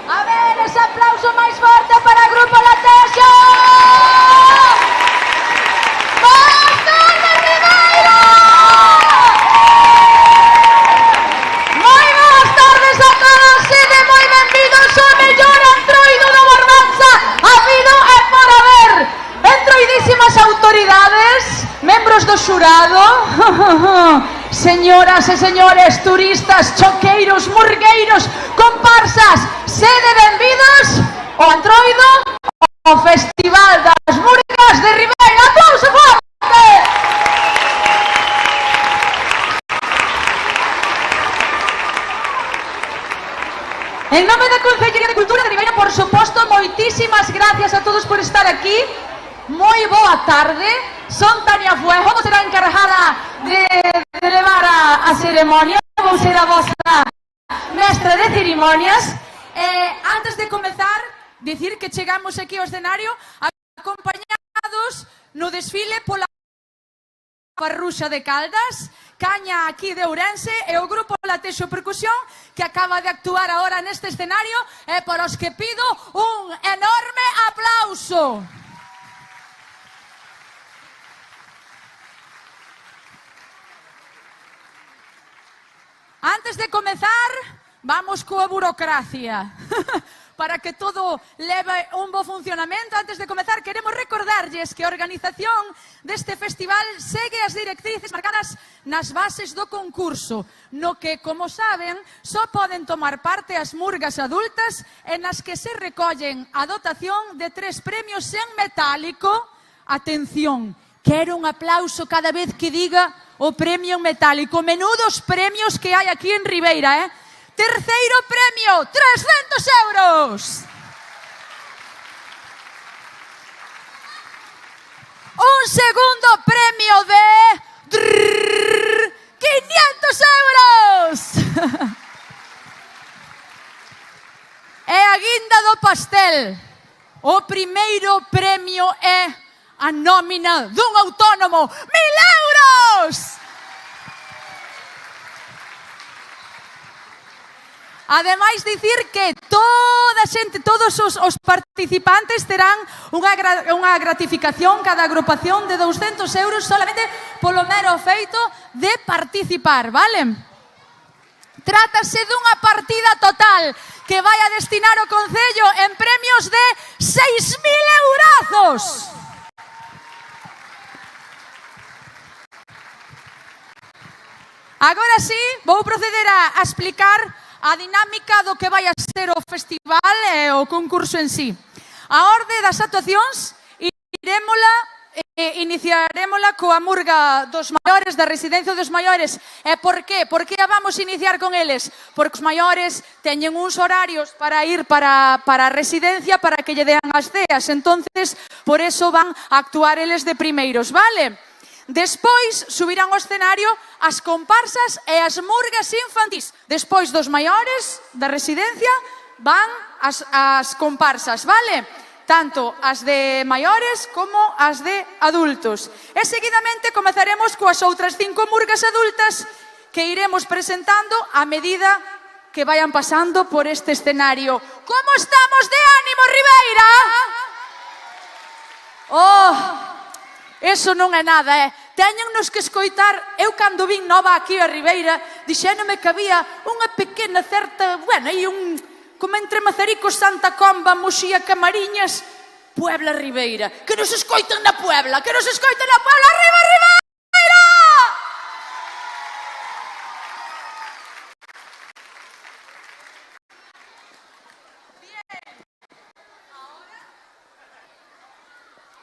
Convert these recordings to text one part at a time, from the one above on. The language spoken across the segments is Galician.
A ver, ese aplauso máis forte para o Grupo Latexo. Boas tardes, Ribeira! Moi boas tardes a todos, sede moi benvidos ao mellor antroido da Barbanza. Habido e por haber entroidísimas autoridades, membros do xurado, señoras e señores, turistas, choqueiros, murgueiros, comparsas, sede benvidos ao antroido, ao Festival das Murgas de Ribeira. ¡Aplauso forte! En nome da Concellería de Cultura de Ribeira, por suposto, moitísimas gracias a todos por estar aquí. Moi boa tarde. Son Tania Fuejo, vou ser a encargada de levar a ceremonia, vou ser a vosa mestra de cerimonias. Antes de comezar, dicir que chegamos aquí ao escenario acompañados no desfile pola Parruxa de Caldas, Caña aquí de Ourense e o Grupo Latexo Percusión que acaba de actuar agora neste escenario e por os que pido un enorme aplauso. Antes de comezar, vamos coa burocracia. Para que todo leve un bo funcionamento, antes de comezar, queremos recordarlles que a organización deste festival segue as directrices marcadas nas bases do concurso, no que, como saben, só poden tomar parte as murgas adultas e nas que se recollen a dotación de 3 premios en metálico. Atención, quero un aplauso cada vez que diga o premio en metálico. Menudos premios que hai aquí en Ribeira, Terceiro premio, 300 euros. Un segundo premio de 500 euros. E a guinda do pastel. O primeiro premio é a nómina dun autónomo. 1.000 euros. Ademais, dicir que toda a xente, todos os participantes terán unha gratificación, cada agrupación de 200 euros solamente polo mero feito de participar, vale? Trátase dunha partida total que vai a destinar o Concello en premios de 6.000 eurazos. Agora sí, vou proceder a explicar a dinámica do que vai a ser o festival e o concurso en sí. A orde das actuacións iniciarémola coa murga dos maiores, da residencia dos maiores. E por qué? Por que a vamos iniciar con eles? Porque os maiores teñen uns horarios para ir para a residencia para que lle dean as ceas. Entonces, por eso van a actuar eles de primeiros, vale? Despois subirán ao escenario as comparsas e as murgas infantís. Despois dos maiores da residencia van as comparsas, vale? Tanto as de maiores como as de adultos. E seguidamente comezaremos coas outras 5 murgas adultas que iremos presentando a medida que vayan pasando por este escenario. Como estamos de ánimo, Ribeira? Eso non é nada, Teñennos que escoitar. Eu, cando vin nova aquí a Ribeira, dixénome que había unha pequena certa, como entre Mazaricos, Santa Comba, Muxía, Camariñas, Puebla, Ribeira. Que nos escoiten na Puebla, que nos escoiten na Puebla. Arriba, Ribeira!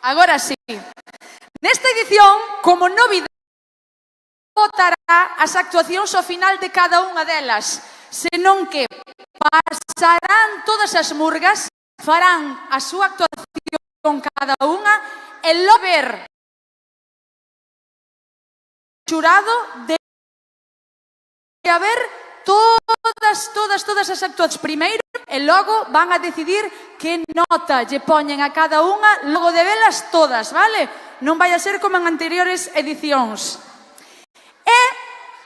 Agora sí. Nesta edición, como novidade, votará as actuacións ao final de cada unha delas, senón que pasarán todas as murgas, farán a súa actuación cada unha, e logo ver xurado de haber todas as actuacións primeiro, e logo van a decidir que nota lle poñen a cada unha logo de velas todas, vale? Non vai a ser como en anteriores edicións. E,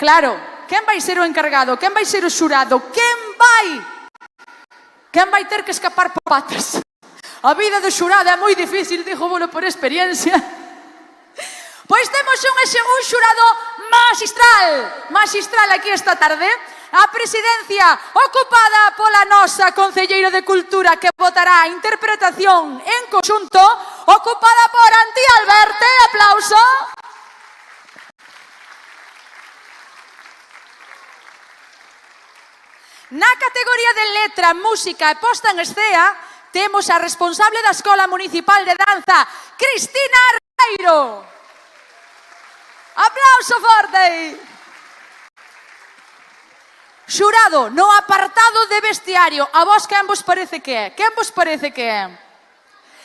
claro, quen vai ser o encargado? Quen vai ser o xurado? Quen vai Quen vai ter que escapar por patas? A vida do xurado é moi difícil, digo volo por experiencia. Pois temos un xurado magistral aquí esta tarde. A presidencia ocupada pola nosa concelleira de Cultura, que votará a interpretación en conxunto, ocupada por Antía Alberte. Aplauso. Na categoría de letra, música e posta en escena, temos a responsable da Escola Municipal de Danza, Cristina Ribeiro. Aplauso forte. Xurado, no apartado de vestiario, a vos quen vos parece que é? Quen vos parece que é?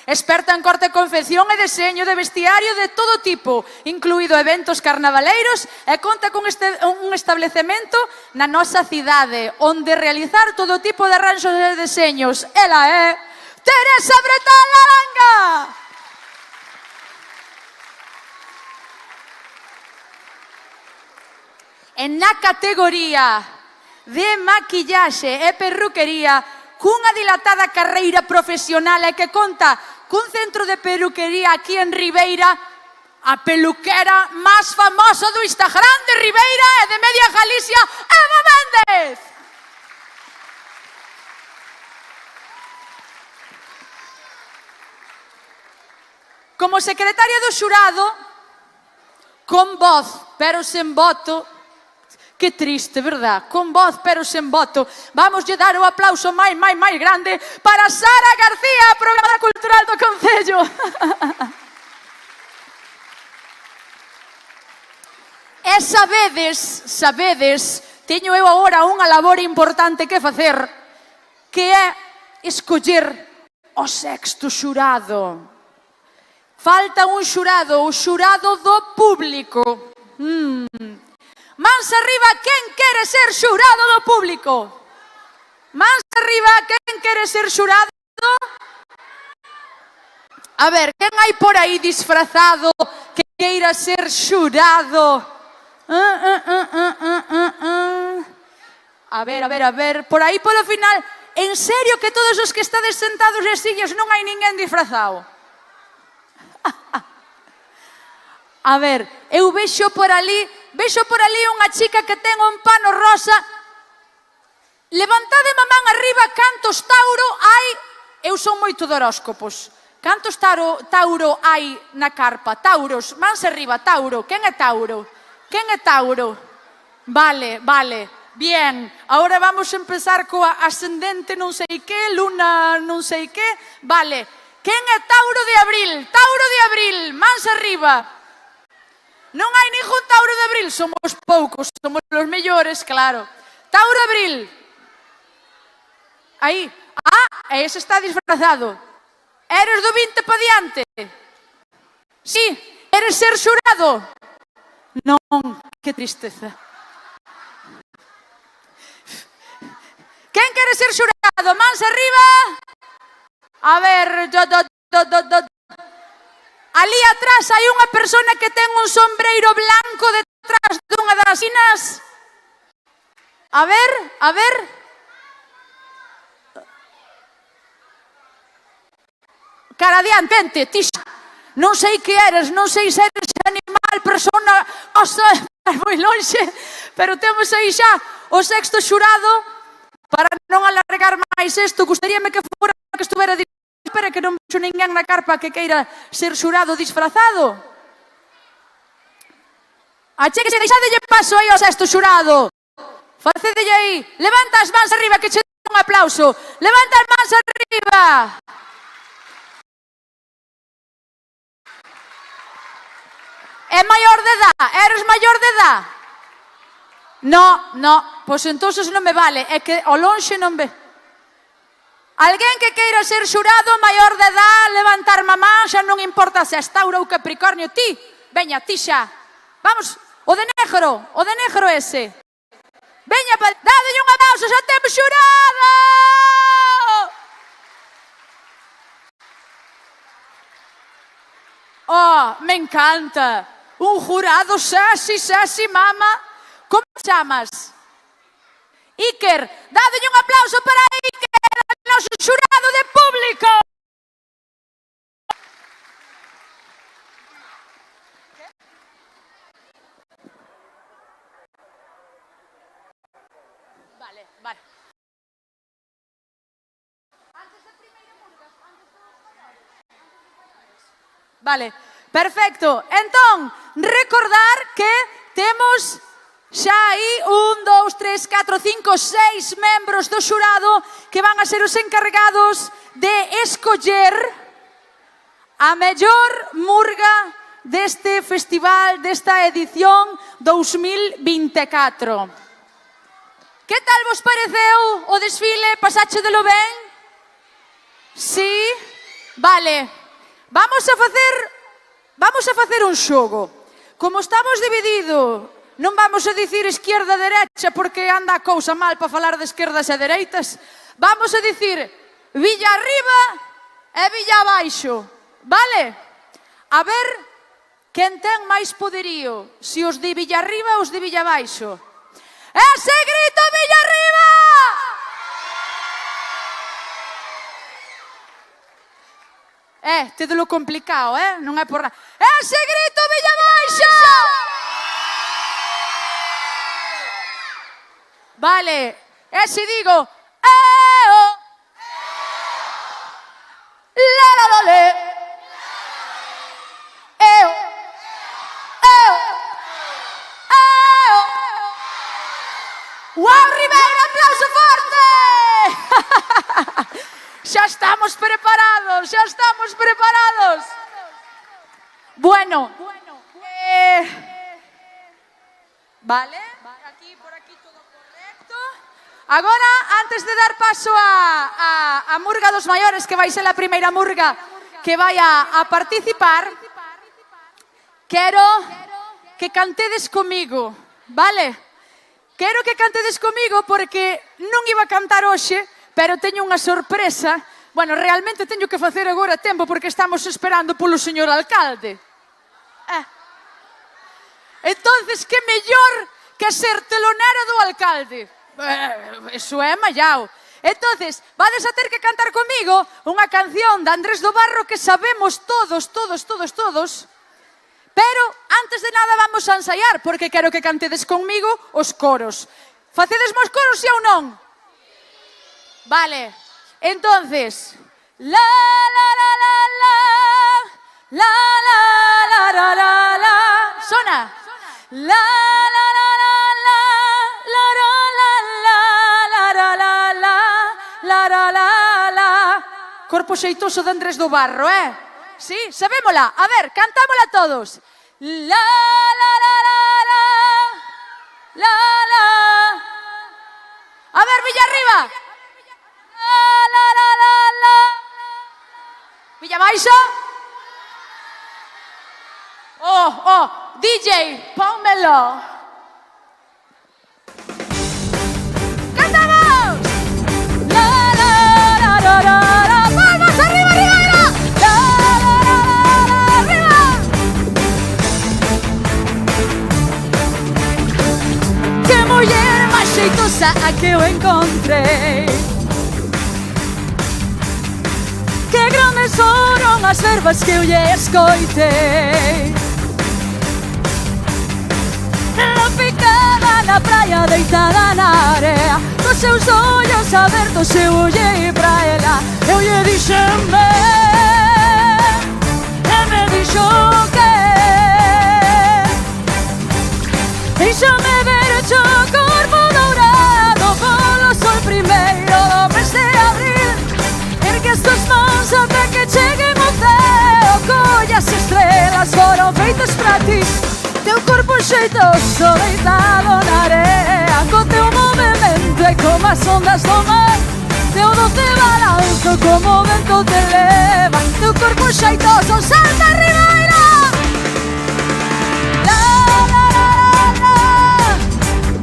Experta en corte, confección e deseño de vestiario de todo tipo, incluído eventos carnavaleiros, e conta con un establecemento na nosa cidade, onde realizar todo tipo de arranxos e deseños. Ela é Teresa Bretal Laranga. E na categoría de maquillaxe e perruquería, cunha dilatada carreira profesional e que conta cun centro de peluquería aquí en Ribeira, a peluquera máis famosa do Instagram de Ribeira e de media Galicia, Eva Méndez. Como secretaria do xurado, con voz, pero sen voto. Que triste, verdad? Con voz, pero sen voto. Vamos lle dar o aplauso máis grande para Sara García, Programa Cultural do Concello. E sabedes, teño eu agora unha labor importante que facer, que é escoller o sexto xurado. Falta un xurado, o xurado do público. Mans arriba, quen quere ser xurado do público? Mans arriba, quen quere ser xurado? A ver, quen hai por aí disfrazado que queira ser xurado? A ver, por aí polo final, en serio que todos os que estades sentados nas sillas non hai ninguén disfrazado? A ver, eu vexo por ali unha chica que ten un pano rosa. Levantade a man arriba cantos Tauro hai. Eu son moito de horóscopos. Cantos Tauro hai na carpa? Tauros, mans arriba, Tauro. Quen é Tauro? Quen é Tauro? Vale. Bien, agora vamos a empezar coa ascendente non sei que, luna non sei que. Vale, quen é Tauro de Abril? Tauro de Abril, mans arriba. Non hai ningún Tauro de Abril, somos poucos, somos os mellores, claro. Tauro de Abril. Aí. Ese está disfrazado. Eres do 20 pa diante? Sí. Eres ser xurado? Non, que tristeza. Quen quere ser xurado? Mans arriba. A ver, ali atrás hai unha persona que ten un sombreiro blanco detrás dunha das sinas. A ver. Cara adiante, vente, tixa. Non sei que eres, non sei se eres animal, persona, osa, moi lonxe, pero temos aí xa o sexto xurado. Para non alargar máis isto, gustaríame que estuvera disfrazado. Espera que non vexo ninguén na carpa que queira ser xurado disfrazado. Achéguese, deixadelle paso aí ao sexto xurado. Facedelle aí. Levanta as mans arriba que che dou un aplauso. Levanta as mans arriba. É maior de edad? Eres maior de edad? No, pois entonces non me vale. É que ao lonxe non ve. Alguén que queira ser xurado maior de edad, levantar mamá, xa non importa se és Tauro ou Capricornio. Ti, veña, ti xa. Vamos, o de negro ese. Veña, dadelle un aplauso, xa temos xurado! Oh, me encanta. Un jurado sexy, mama. Como te chamas? Iker, dadelle un aplauso para Iker. Vale, perfecto. Entón, recordar que temos xa aí 1, 2, 3, 4, 5, 6 membros do xurado que van a ser os encargados de escoller a mellor murga deste festival, desta edición 2024. Que tal vos pareceu o desfile? Pasáchedelo ben? Sí? Vale. Vamos a facer un xogo. Como estamos divididos, non vamos a dicir esquerda e derecha porque anda a cousa mal para falar de esquerdas e dereitas. Vamos a dicir Villa arriba e Villa abaixo. Vale? A ver quen ten máis poderío, se os de Villa arriba ou os de Villa abaixo. Ese grito Villa arriba! Te lo complicado, non é por nada. Ese grito Villa abaixo! Vale, e se digo eo, la la la le, eo, eo, eo. Uau, Ribeira, aplauso forte! Xa estamos preparados, xa estamos preparados. Bueno, vale, aquí, por aquí todo correcto. Agora, antes de dar paso a Murga dos Maiores, que vai ser a primeira murga que vai a participar, quero que cantedes comigo, vale? Quero que cantedes comigo porque non iba a cantar hoxe, pero teño unha sorpresa. Bueno, realmente teño que facer agora tempo porque estamos esperando polo señor alcalde. Entonces, que mellor que ser telonero do alcalde. Eso é mallao. Entonces, vades a ter que cantar comigo unha canción de Andrés do Barro que sabemos todos. Pero, antes de nada, vamos a ensaiar, porque quero que cantedes conmigo os coros. Facedes mos coros, sí ou non? Vale. Entonces, la la la la la, la la la la la la. Sona. La la la la la, la la la la, la la la la, la la la. Corpo xeitoso de Andrés do Barro, Sí, sabémola. A ver, cantámola todos. La la la la la, la la. A ver, Villa arriba. La la la la. Villa abaixo. DJ, pónmelo. ¡Cantamos! La la la la la la. ¡Palmas arriba, Ribeira! La la la la la, arriba. Que muller máis xeitosa a que eu encontrei. Que grandes foron as verbas que eu lle escoitei. Ela ficaba na praia deitada na area, cos seus ollos abertos eu olhei pra ela. Eu lle dixeme, e me dixo que deixame ver o corpo dourado polo sol primeiro do mes de abril. Ergue as tuas mãos até que cheguen ao céu, colle as estrelas foron feitas pra ti. Teu corpo xeitoso deitado na area, co teu movimento é como as ondas do mar. Teu doce balanzo como o vento te leva. Teu corpo xeitoso, salta, Ribeira! La la la la,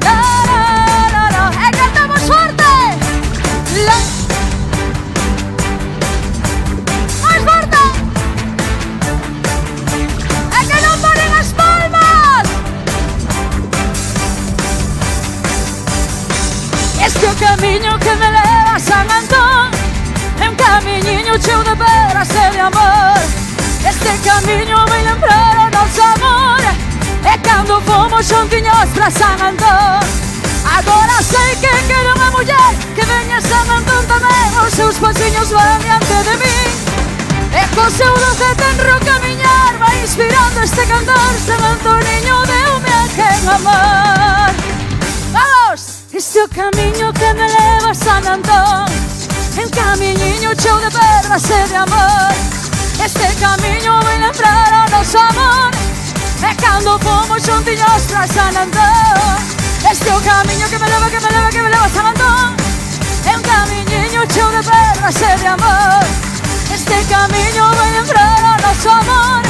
la la la la. E cantamos forte! La. Mais forte! E que non paren as palmas! Este é o camiño que me leva a San Antón, é un camiñinho cheo de pedras e de amor. Este camiño vai lembrar o noso amor, e cando fomos xuntiños pra San Antón. Agora sei que quero unha muller que veña a San Antón tamén. Os seus pasiños van diante de min, e co seu doce tenro camiñar. inspirando este cantor, San Antoniño deume a quen amar. Vamos! Este é o camiño que me leva a San Antón, el camiñinho cheo de perdas e de amor. Este camiño vai lembrar o noso amor, e cando fomos xuntiños pra San Antón. Este é o camiño que me leva, que me leva, que me leva a San Antón, é un camiñinho cheo de perdas e de amor. Este camiño vai lembrar o noso amor,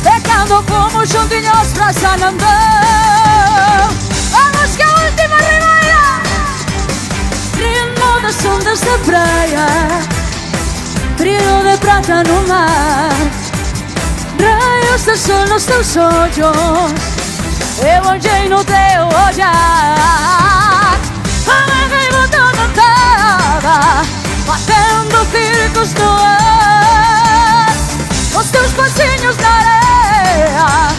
e cando fomos xuntiños pra San Antón. Vamos que a última ribeira, ritmo das ondas da praia, brillo de prata no mar, raios de sol nos teus ollos, eu olhei no teu olhar. A neve e botão não tava batendo circos no ar, os teus passinhos na areia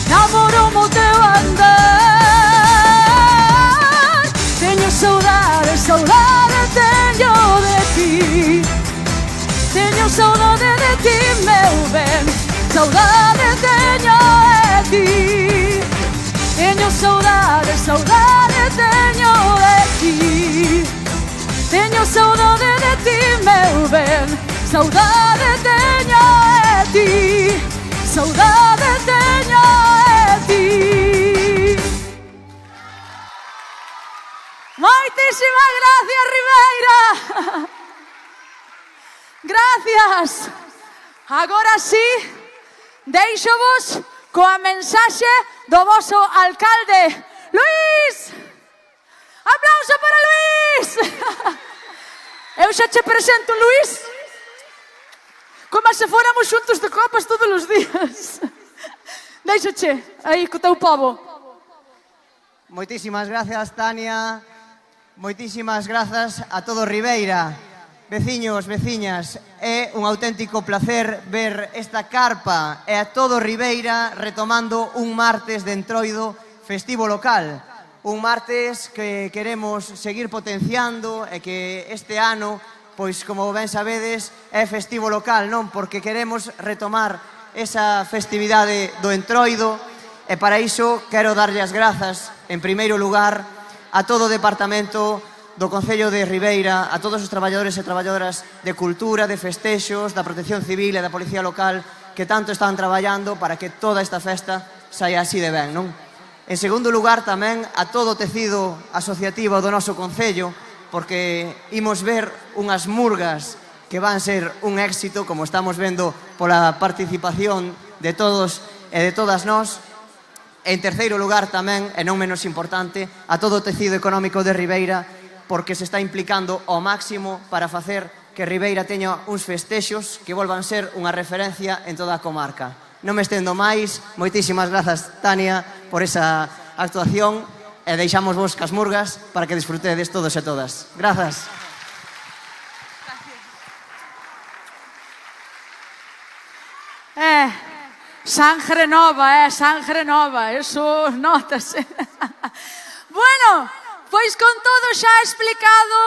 namoram o teu andar. Teño saudade, saudade teño de ti, teño saudade de ti, meu ben, saudade teño de ti, teño saudade, saudade teño de ti, teño saudade de ti, meu ben, saudade teño de ti, saudade teño de ti. Moitísimas gracias, Ribeira. Gracias. Agora sí, deixo-vos coa mensaxe do voso alcalde, Luís. Aplauso para Luís. Eu xa che presento, Luís, como se fóramos xuntos de copas todos os días. Deixoche aí co teu povo. Moitísimas grazas, Tania. Moitísimas grazas a todo Ribeira. Veciños, veciñas, é un auténtico placer ver esta carpa e a todo Ribeira retomando un martes de Entroido festivo local. Un martes que queremos seguir potenciando e que este ano, pois como ben sabedes, é festivo local, non? Porque queremos retomar esa festividade do Entroido e para iso quero darlle as grazas, en primeiro lugar, a todo o departamento do Concello de Ribeira, a todos os traballadores e traballadoras de cultura, de festexos, da protección civil e da policía local que tanto están traballando para que toda esta festa saia así de ben, non? En segundo lugar, tamén a todo o tecido asociativo do noso Concello, porque imos ver unhas murgas que van ser un éxito, como estamos vendo pola participación de todos e de todas nós. En terceiro lugar, tamén, e non menos importante, a todo o tecido económico de Ribeira, porque se está implicando ao máximo para facer que Ribeira teña uns festexos que volvan ser unha referencia en toda a comarca. Non me estendo máis, moitísimas grazas, Tania, por esa actuación e deixamos vos cas murgas para que disfrutedes todos e todas. Grazas. Sangre nova, eso notase. Bueno, pois con todo xa explicado,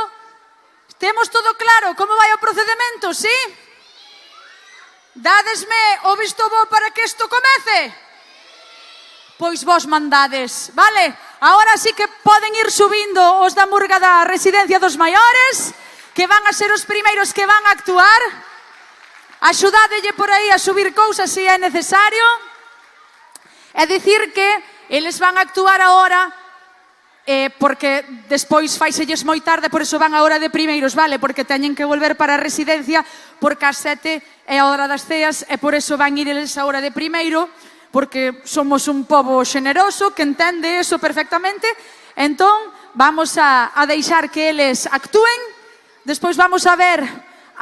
temos todo claro como vai o procedimento, sí? Dádesme o visto bo para que isto comece? Pois vos mandades, vale? Agora sí que poden ir subindo os da murga da Residencia dos Maiores, que van a ser os primeiros que van a actuar. Axudádelle por aí a subir cousas se é necesario. É dicir que eles van a actuar agora porque despois faiselles moi tarde, por iso van a hora de primeiros, vale? Porque teñen que volver para a residencia porque ás 7 é a hora das ceas e por iso van ir eles a hora de primeiro, porque somos un pobo xeneroso que entende eso perfectamente. Entón, vamos a deixar que eles actúen. Despois vamos a ver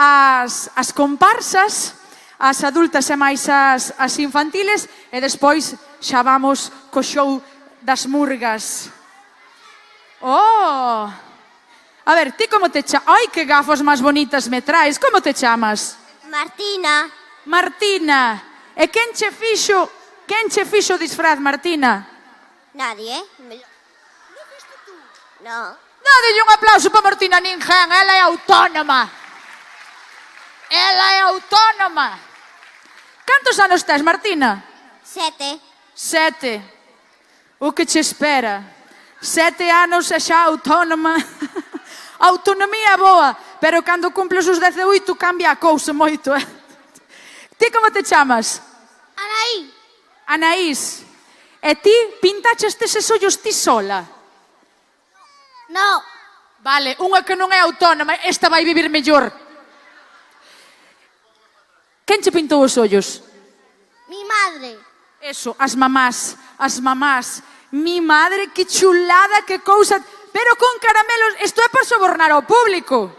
as comparsas, as adultas e máis as infantiles, e despois xa vamos co show das murgas. Oh! A ver, ti como te chamas? Ai, que gafas máis bonitas me traes. Como te chamas? Martina. Martina. E quen che fixo o disfraz, Martina? Nadie, ¿eh? ¿Lo fuiste tú? No. Dádelle un aplauso para Martina Ninján, ela é autónoma. Ela é autónoma. Cantos anos tes, Martina? 7. O que che espera? 7 anos e xa autónoma. A autonomía é boa, pero cando cumples os 18 cambia a cousa moito, eh? Ti como te chamas? Anaí. Anaís. E ti pintaches eses ollos ti sola? No. Vale, unha que non é autónoma, esta vai vivir mellor. Quen che pintou os ollos? Mi madre. Eso, as mamás, as mamás. Mi madre, que chulada, que cousa. Pero con caramelos, isto é para sobornar ao público.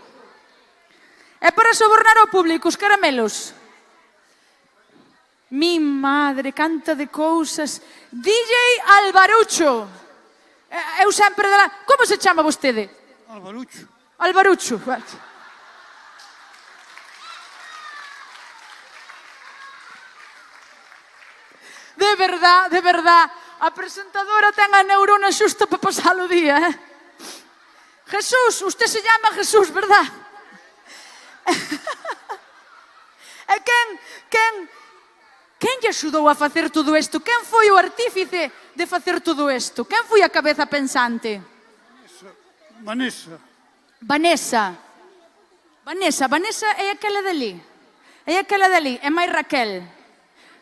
É para sobornar ao público, os caramelos. Mi madre, canta de cousas. DJ Alvarucho. Eu sempre de lá. Como se chama vostede? Alvarucho. Alvarucho. De verdad. A presentadora ten a neurona xusta para pasar o día, eh? Jesús, usted se llama Jesús, verdad? E quen lle axudou a facer todo isto? Quen foi o artífice de facer todo isto? Quen foi a cabeza pensante? Vanessa. Vanessa é aquela dali. É máis Raquel.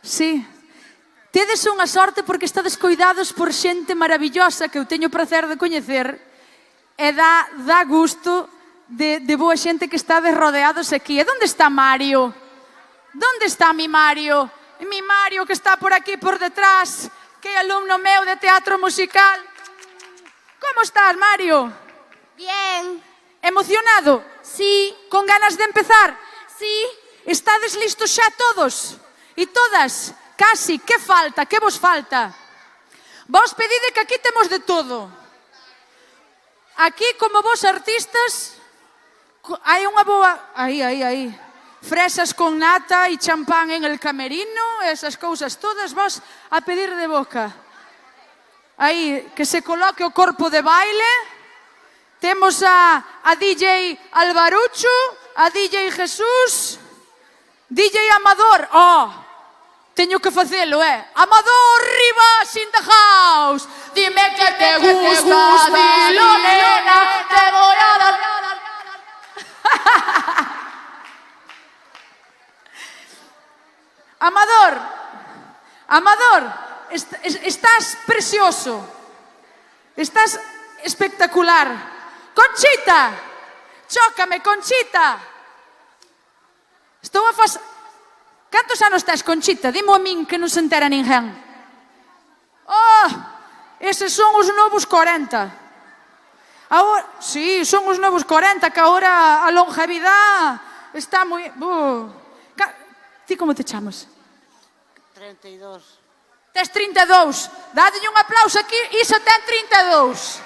Sí. Tedes unha sorte porque estades coidados por xente maravillosa que eu teño o prazer de coñecer e dá gusto de boa xente que estades rodeados aquí. E onde está Mario? Onde está mi Mario? Mi Mario que está por aquí, por detrás, que é alumno meu de teatro musical. Como estás, Mario? Bien. Emocionado? Sí. Con ganas de empezar? Sí. Estades listos xa todos? E todas? Casi, que falta? Que vos falta? Vos pedide que aquí temos de todo. Aquí, como vos artistas, hai unha boa... Aí. Fresas con nata e champán en el camerino, esas cousas todas, vos a pedir de boca. Aí, que se coloque o corpo de baile. Temos a DJ Alvarucho, a DJ Jesús, DJ Amador. Teño que facelo, Amador Rivas in the house. Dime que te gusta, dilo, nena, te voy a dar. Amador, estás precioso. Estás espectacular. Conchita, chócame, Conchita. Estou a facer... Cantos anos tes, Conchita? Dimo a min que non se entera ninguén. Eses son os novos 40. Sí, son os novos 40, que agora a longevidade está moi... Ti como te chamas? 32. Tes 32. Dádelle un aplauso aquí, Isa ten 32.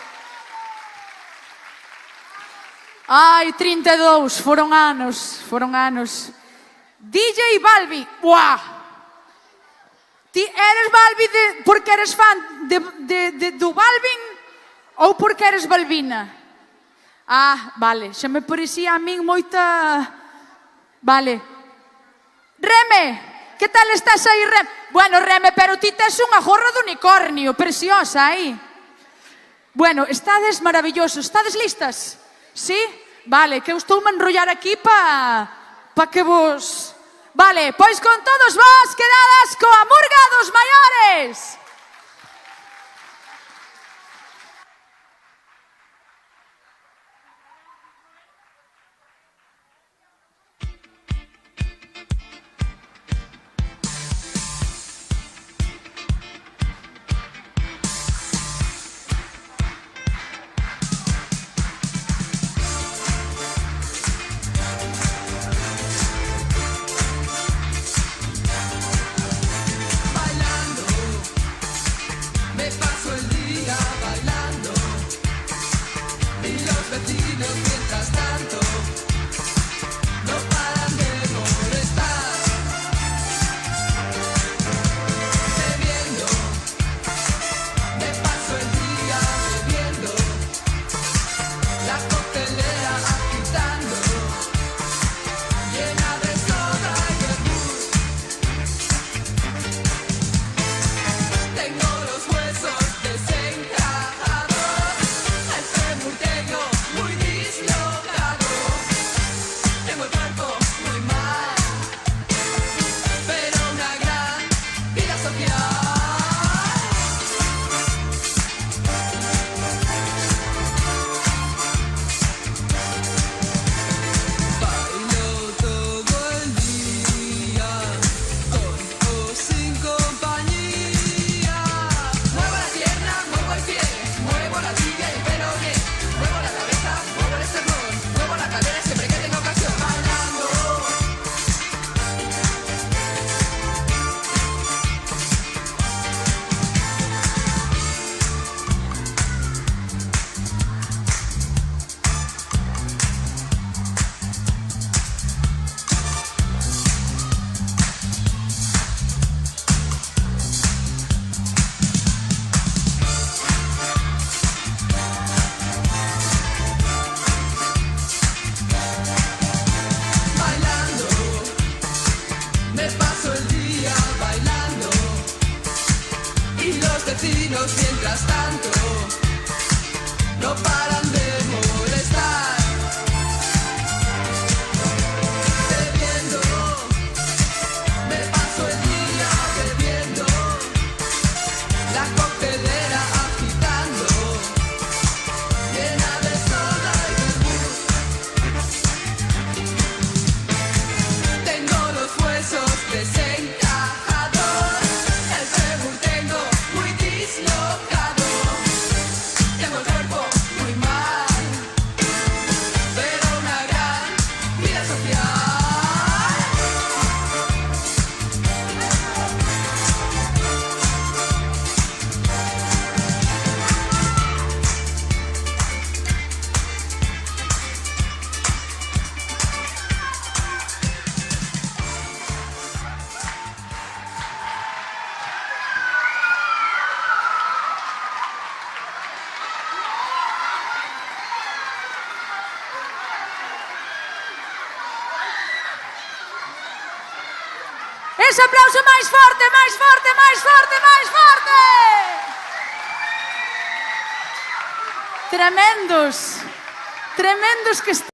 Ai, 32, foron anos. DJ Balbi, buah! Ti eres Balbi porque eres fan do Balvin ou porque eres Balbina? Vale, xa me parecía a min moita... Vale. Reme, que tal estás aí, Reme? Bueno, Reme, pero ti tes unha gorra de unicornio, preciosa aí. Bueno, estades maravillosos, estades listas? Sí? Vale, que eu estou a enrollar aquí pa que vos... Vale, pois con todos vos quedadas coa Murga dos Maiores. Ese aplauso máis forte, máis forte, máis forte, máis forte. Tremendos. Tremendos que están.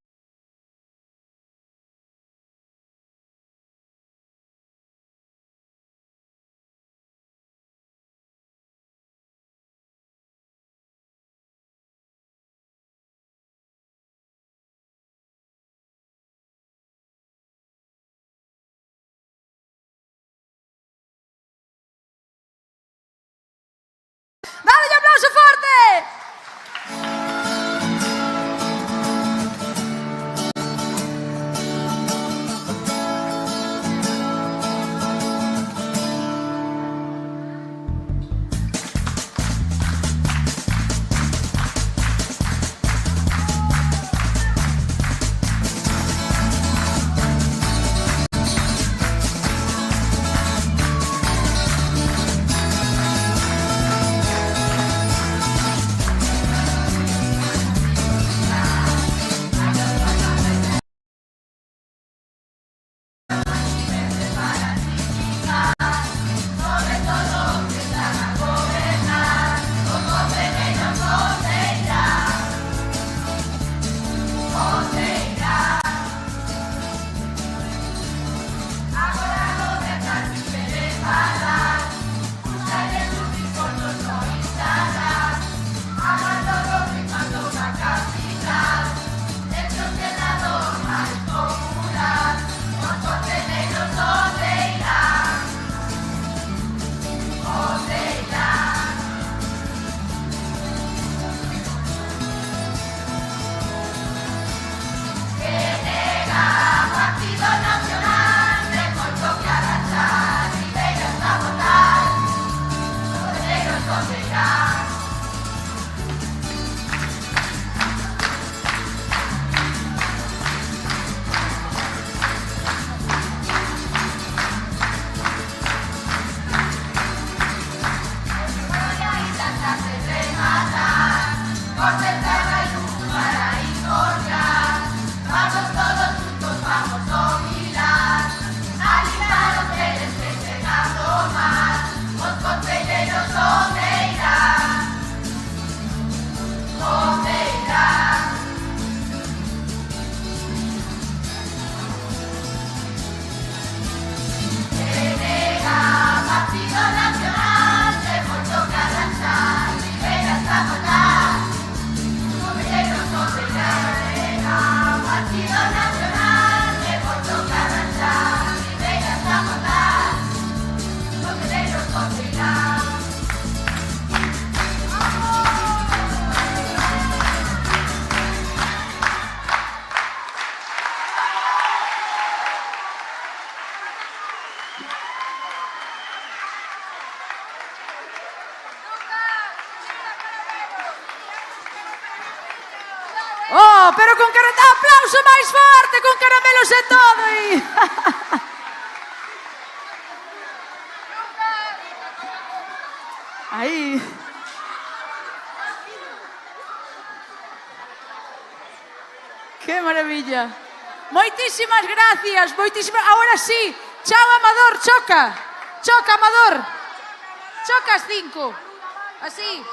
¡Dale un aplauso fuerte! Oh, pero con aplauso máis forte, con caramelos e todo. Aí. Que maravilla. Moitísimas gracias, moitísimas. Ahora sí, chao Amador, choca. Choca Amador. Choca as 5. Así.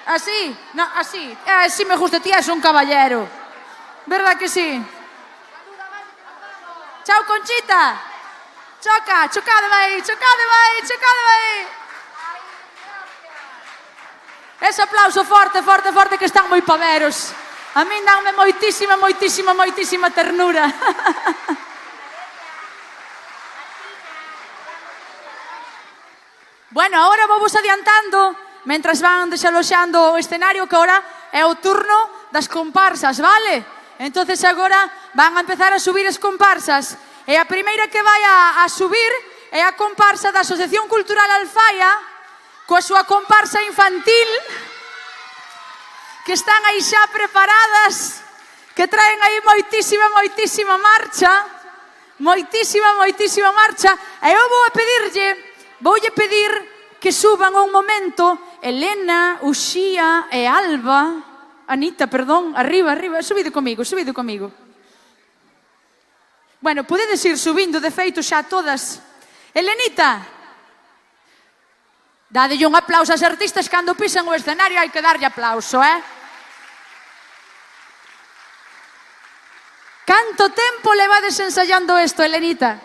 Así, no, así. Así me gusta, tía, es un caballero. ¿Verdad que sí? Chao, Conchita. Choca, chocade vai, chocade vai, chocade vai. Ese aplauso forte, forte, forte, que están moi paveros. A min danme moitísima, moitísima, moitísima ternura. Bueno, ahora vamos adiantando. Mentras van desaloxando o escenario, que ahora é o turno das comparsas, vale? Entonces agora van a empezar a subir as comparsas. E a primeira que vai a subir é a comparsa da Asociación Cultural Alfaia, coa súa comparsa infantil, que están aí xa preparadas, que traen aí moitísima, moitísima marcha, moitísima, moitísima marcha. E eu voulle pedir que suban un momento Elena, Uxía e Alba. Anita, perdón, arriba, arriba, subido comigo, subido comigo. Bueno, podedes ir subindo, de feito xa todas Elenita, dadelle un aplauso aos artistas cando pisan o escenario, hai que darlle aplauso, Canto tempo levades ensayando isto, Elenita?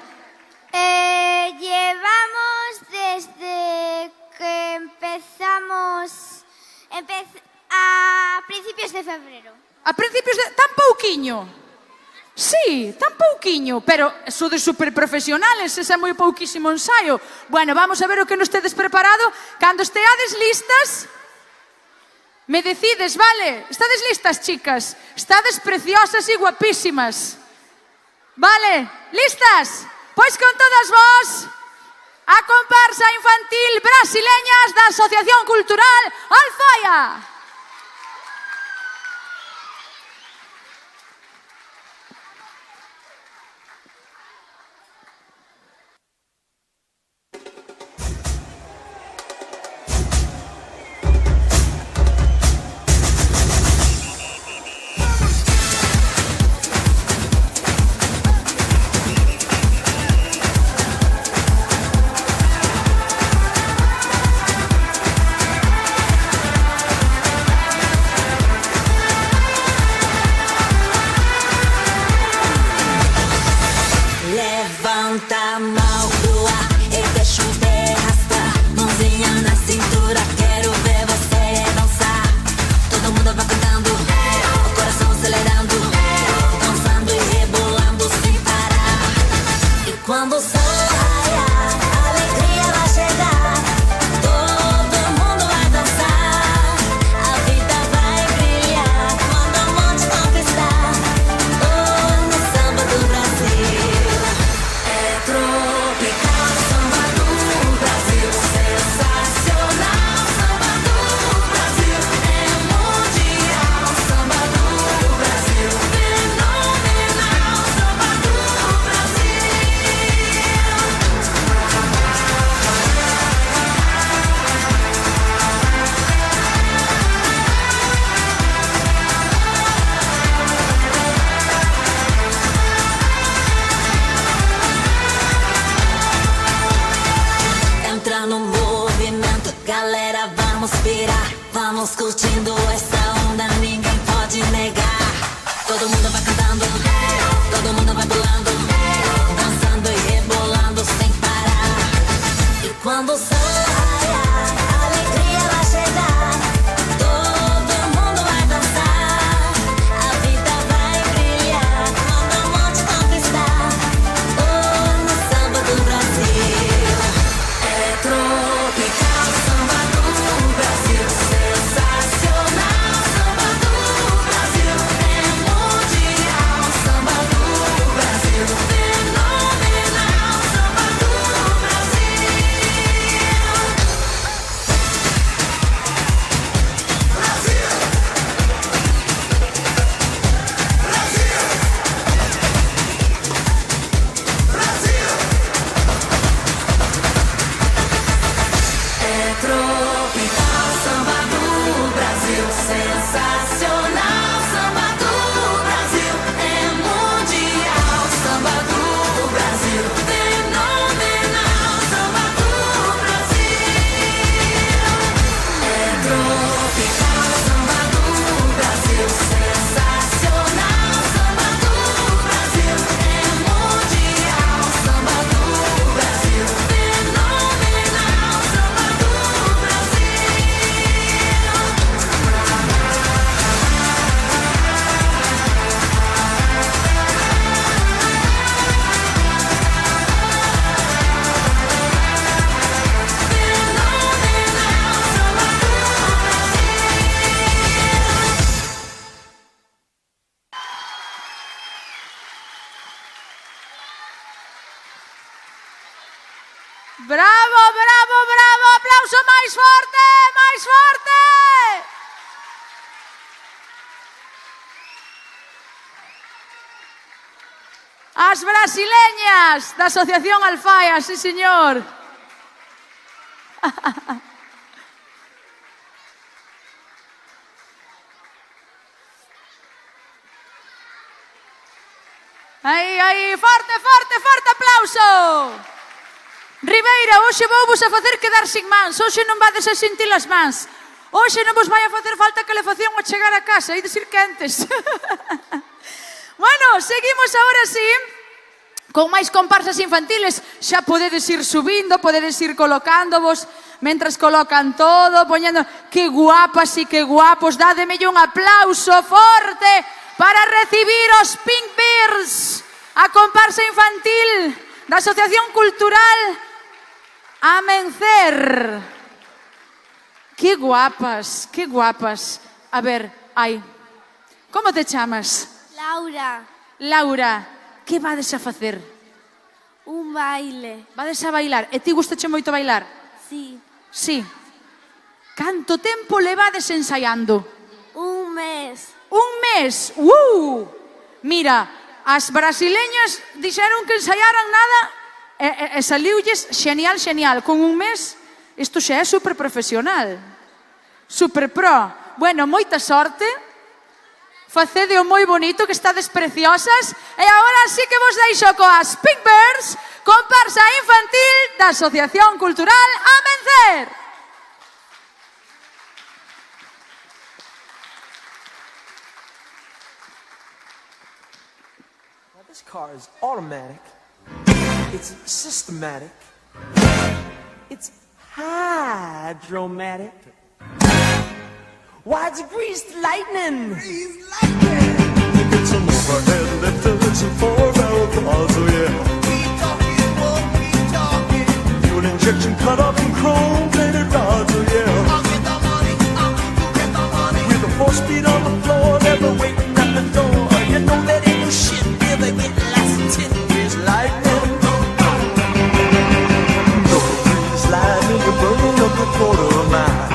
Llevamos desde que empezamos a principios de febrero. A principios de... tan pouquiño? Sí, tan pouquiño, pero sodes superprofesionales, ese é moi pouquísimo ensaio. Bueno, vamos a ver o que nos tedes preparado. Cando esteades listas, me decides, vale? Estades listas, chicas? Estades preciosas e guapísimas. Vale, listas? Pois con todas vós, a comparsa infantil brasileñas da Asociación Cultural Alfaia. Levanta a mão pro ar e deixa o pé arrastar. Mãozinha na cintura, quero ver você dançar. Todo mundo vai cantando, o coração acelerando, dançando e rebolando sem parar. E quando o sol raiar, a alegria vai chegar. Todo mundo vai dançar, a vida vai brilhar. Quando a morte conquistar, no samba do Brasil. Tropical, samba do Brasil, sensacional, samba do Brasil, é mundial, samba do Brasil, fenomenal, samba do Brasil. Entra no movimento, galera, vamos pirar. Vamos curtindo essa onda, ninguém pode negar. Todo mundo vai cantando, todo mundo vai pulando, dançando e rebolando sem parar. E quando o sol raiar, a alegria vai chegar. Todo mundo vai dançar, a vida vai brilhar. Quando a morte conquistar, no samba do Brasil. Tropical, samba do Brasil, sensacional, samba do Brasil, é mundial, samba do Brasil, fenomenal, samba do Brasil. Tropical, samba do Brasil, sensacional, samba do Brasil, é mundial, samba do Brasil, fenomenal, samba do Brasil. Tropical, samba do Brasil, sensacional, samba do Brasil, é mundial, samba do Brasil, fenomenal, samba do Brasil. Bravo, bravo, bravo, aplauso máis forte, máis forte. As brasileñas da Asociación Alfaia, sí, señor. Aí, aí, forte, forte, forte aplauso. Ribeira, hoxe vou vos a facer quedar sin mans. Hoxe non vades a sentir as mans. Hoxe non vos vai a facer falta calefacción ao chegar a casa. Hai de ser quentes. Bueno, seguimos agora sí con máis comparsas infantiles. Xa podedes ir subindo, podedes ir colocándovos mentras colocan todo, poñendo. Que guapas e que guapos. Dádemelle un aplauso forte para recibir os Pink Bears, a comparsa infantil da Asociación Cultural Amencer. Que guapas, que guapas. A ver, ai, como te chamas? Laura, Laura, que vades a facer? un baile. Vades a bailar? E ti gustache moito bailar? Sí, Sí. Canto tempo levades ensaiando? un mes. Un mes. Mira, as brasileñas dixeron que ensaiaran nada e saliulles xenial, xenial. Con un mes, isto xa é super profesional. Super pro. Bueno, moita sorte. Facedeo moi bonito, que estades preciosas. E agora sí que vos deixo coas Pink Bears, comparsa infantil da Asociación Cultural Amencer. This car is automatic. It's systematic. It's hydromatic. Why, it's greased lightning. It's an overhead lifter, it's a 4-barrel car, so yeah. Fuel injection cut off in chrome-plated rods, oh yeah. With a 4-speed on the floor, never waiting at the door. You know that ain't no shit, never get less than 10 years lightning. No grease lightning, you're burning up a quarter of a mile.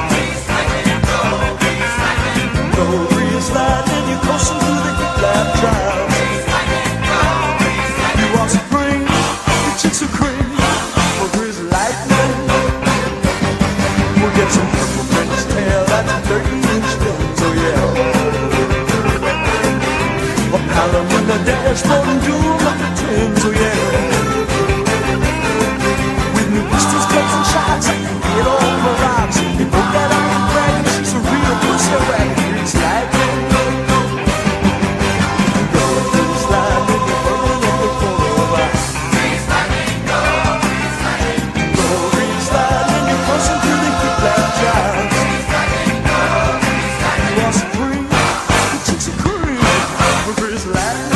No grease lightning, you're coasting through the hip-lap drive. You are supreme, the chicks are cream. For grease lightning, we'll get some purple French tail that's 30-inch fins, oh yeah. A pallet in the dashboard and doom like the twins, oh yeah. With new pistols, clubs and shots, I can get all the rocks. They broke that up and brag, she's a real pussy rag. Grease lightning, go grease lightning, you're burning up the quarter of a mile. Go grease lightning, you're pushing through the hip-lap drive. You are supreme, the chicks are cream. For grease lightning.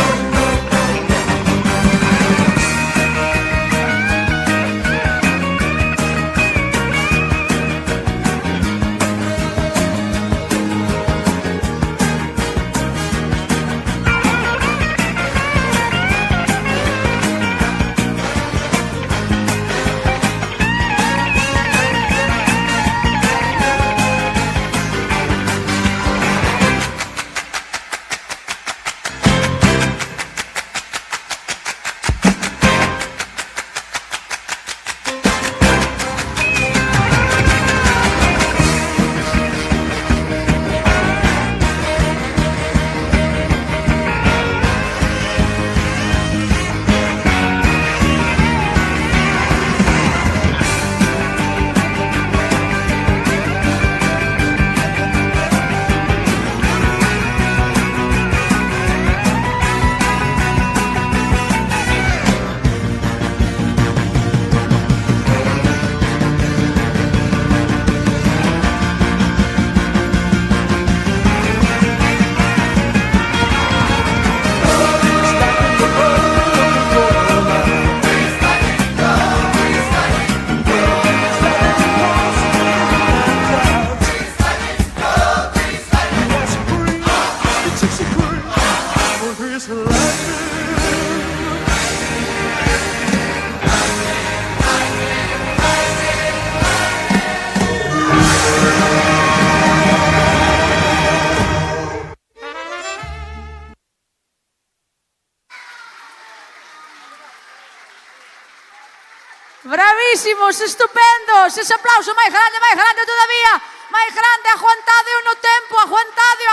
Bravísimos, estupendos. Ese aplauso máis grande todavía. Máis grande, aguantade no tempo, aguantade,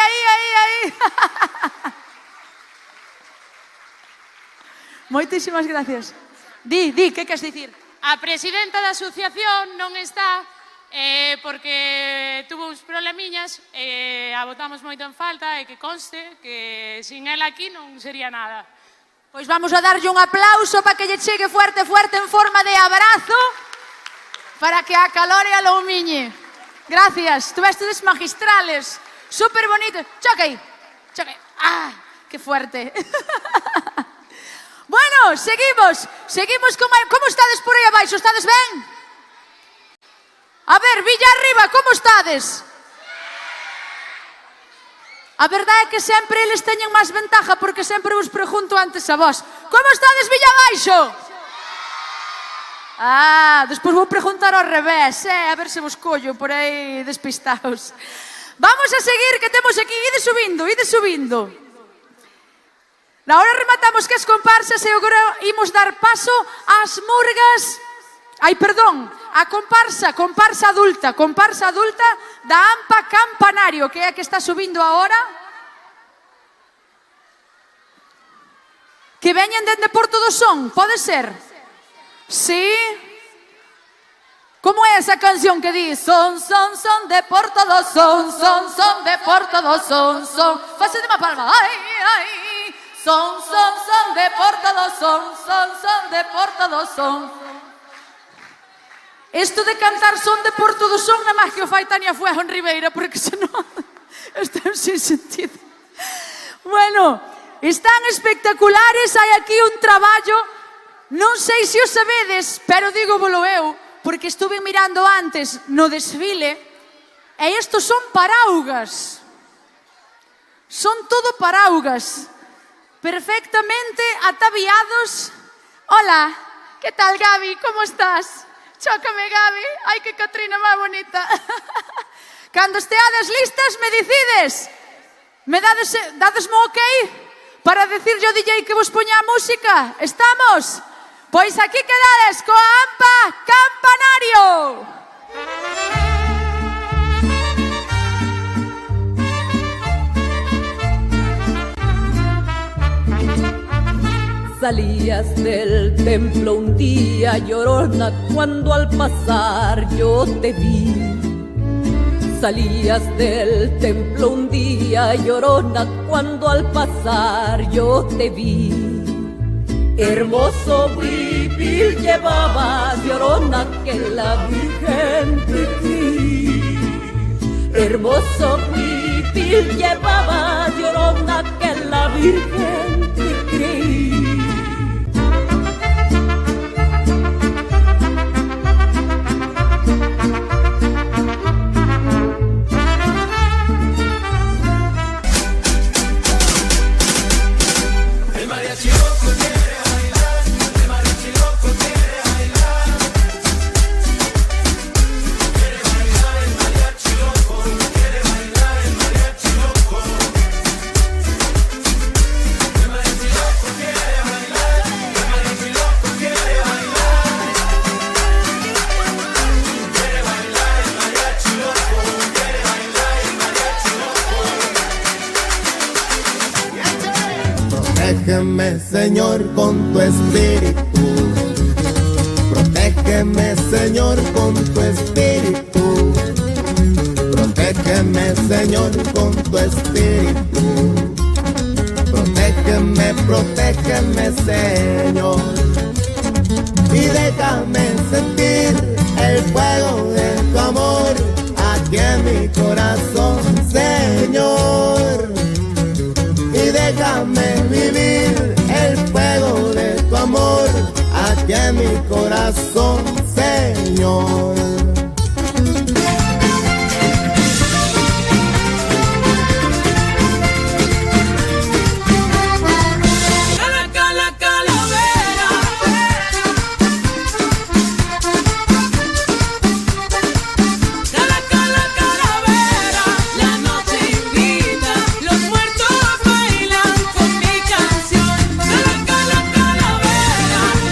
aí. Moitísimas gracias. Di, que queres dicir? A presidenta da asociación non está porque tuvo uns problemiñas, a botamos moito en falta e que conste que sin ela aquí non sería nada. Pois vamos a darlle un aplauso para que lle chegue fuerte, fuerte en forma de abrazo para que a calore a lo humiñe. Gracias, tuvéstedes magistrales, súper bonitos. Choque aí, choque. Ah, que fuerte. Bueno, seguimos con... Como estades por aí abaixo? Estades ben? A ver, Villa Arriba, como estades? A verdade é que sempre eles teñen máis ventaja porque sempre vos pregunto antes a vos. Como estades, Villa Abaixo? Ah, despois vou preguntar ao revés, a ver se vos collo por aí despistados. Vamos a seguir, que temos aquí, ide subindo. Na hora rematamos que as comparsas e agora imos dar paso ás murgas. Ai, perdón, a comparsa adulta da AMPA Campanario, que é a que está subindo agora. Que veñen dende Porto do Son, pode ser? Sí? Como é esa canción que di? Son de Porto do Son, son de Porto do Son. Fase de unha palma, ai. Son de Porto do Son de Porto do Son. Isto de cantar son de Porto do Son na máis que o fai Tania Fuego en Ribeira, porque senón están sin sentido. Bueno, están espectaculares, hai aquí un traballo, non sei se o sabedes, pero dígovolo eu, porque estuve mirando antes no desfile, e estos son paraugas. Son todo paraugas, perfectamente ataviados. Hola, que tal, Gaby, como estás? Chócame, Gaby. Ai, que Catrina máis bonita. Cando esteades listas, me dicides. Dadesme ok para decirlle ao DJ que vos poña a música. Estamos? Pois aquí quedades coa AMPA Campanario. Salías del templo un día, llorona, cuando al pasar yo te vi. Salías del templo un día, llorona, cuando al pasar yo te vi. Hermoso huipil llevabas, llorona, que la Virgen te crí. Hermoso huipil llevabas, llorona, que la Virgen te crí. Protégeme, Señor, con tu espíritu. Protégeme, Señor, con tu espíritu. Protégeme, Señor, con tu espíritu. Protégeme, protégeme, Señor. Y déjame sentir el fuego de tu amor aquí en mi corazón, Señor. Y déjame vivir el fuego de tu amor aquí en mi corazón, Señor.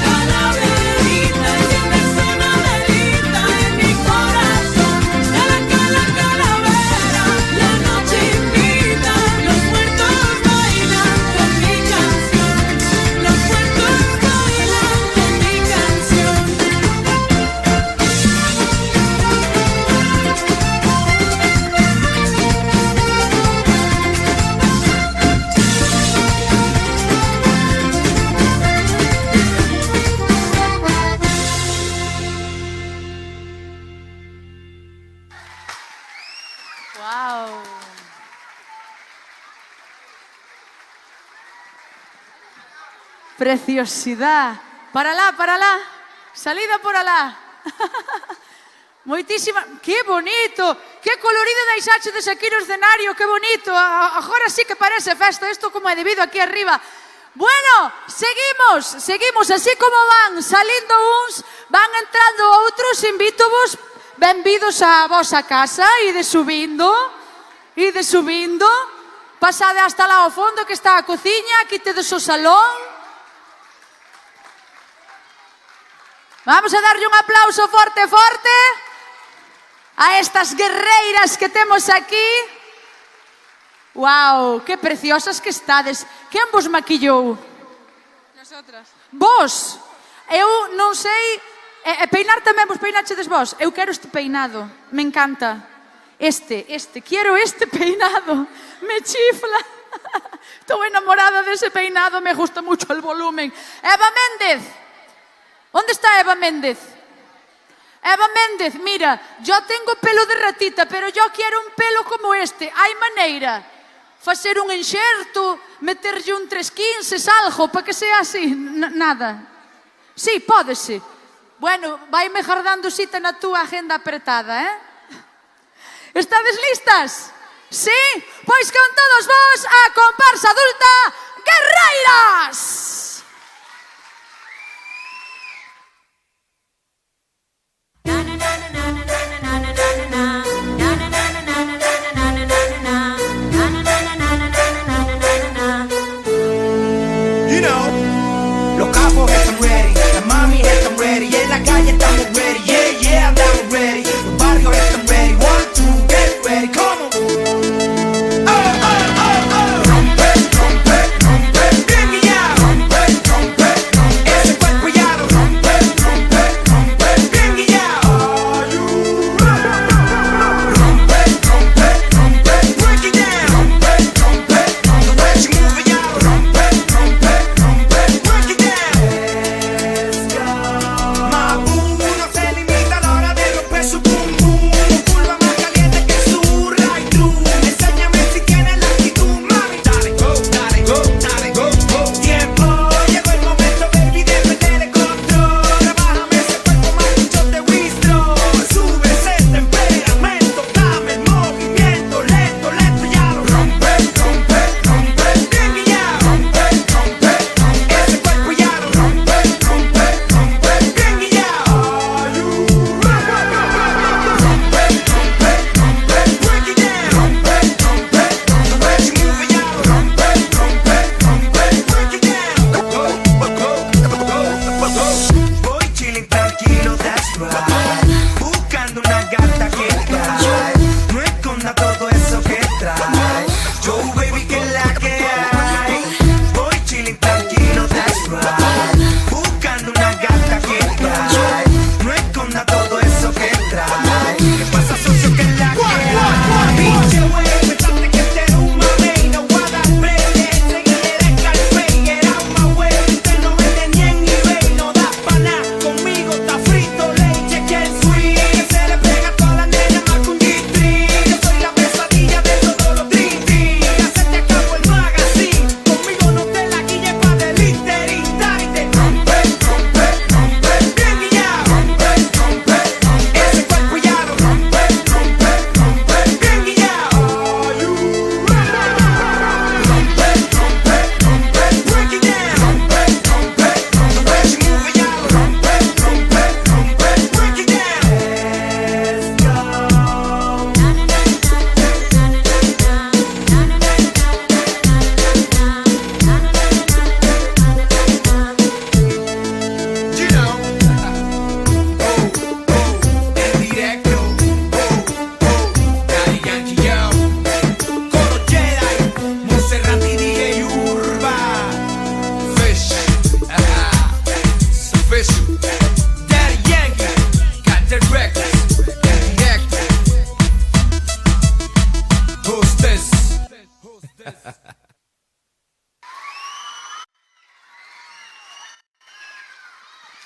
Calaverita, enciendes una velita. Preciosidad. Para lá. Salida por alá. Moitísima. Que bonito. Que colorido deixachedes aquí no escenario. Que bonito. Agora sí que parece festa. Isto como é debido aquí arriba. Bueno, seguimos. Así como van salindo uns, van entrando outros. Invito-vos, benvidos a vosa casa. Ide subindo. Pasade hasta lá ao fondo que está a cociña. Aquí tedes o salón. Vamos a darlle un aplauso forte a estas guerreiras que temos aquí. Wow, que preciosas que estades. Quen vos maquillou? Nosotras. Vos? Eu non sei... peinar tamén vos peinachedes vos? Eu quero este peinado. Me encanta. Quiero este peinado. Me chifla. Estou enamorada dese peinado. Me gusta mucho el volumen. Eva Méndez. ¿Dónde está Eva Méndez? Eva Méndez, mira, yo tengo pelo de ratita, pero yo quiero un pelo como este. Hai maneira? Facer un enxerto, meterlle un 315, algo, para que sea así? Nada. Sí, pódese. Bueno, vaime jardando cita na túa agenda apretada, Estades listas? Sí? Pois con todos vos a comparsa adulta Guerreiras! You know, los capos están ready, las mami están ready, en la calle estamos ready, yeah, andamos ready, los barrios están ready, 1, 2, get ready, come on.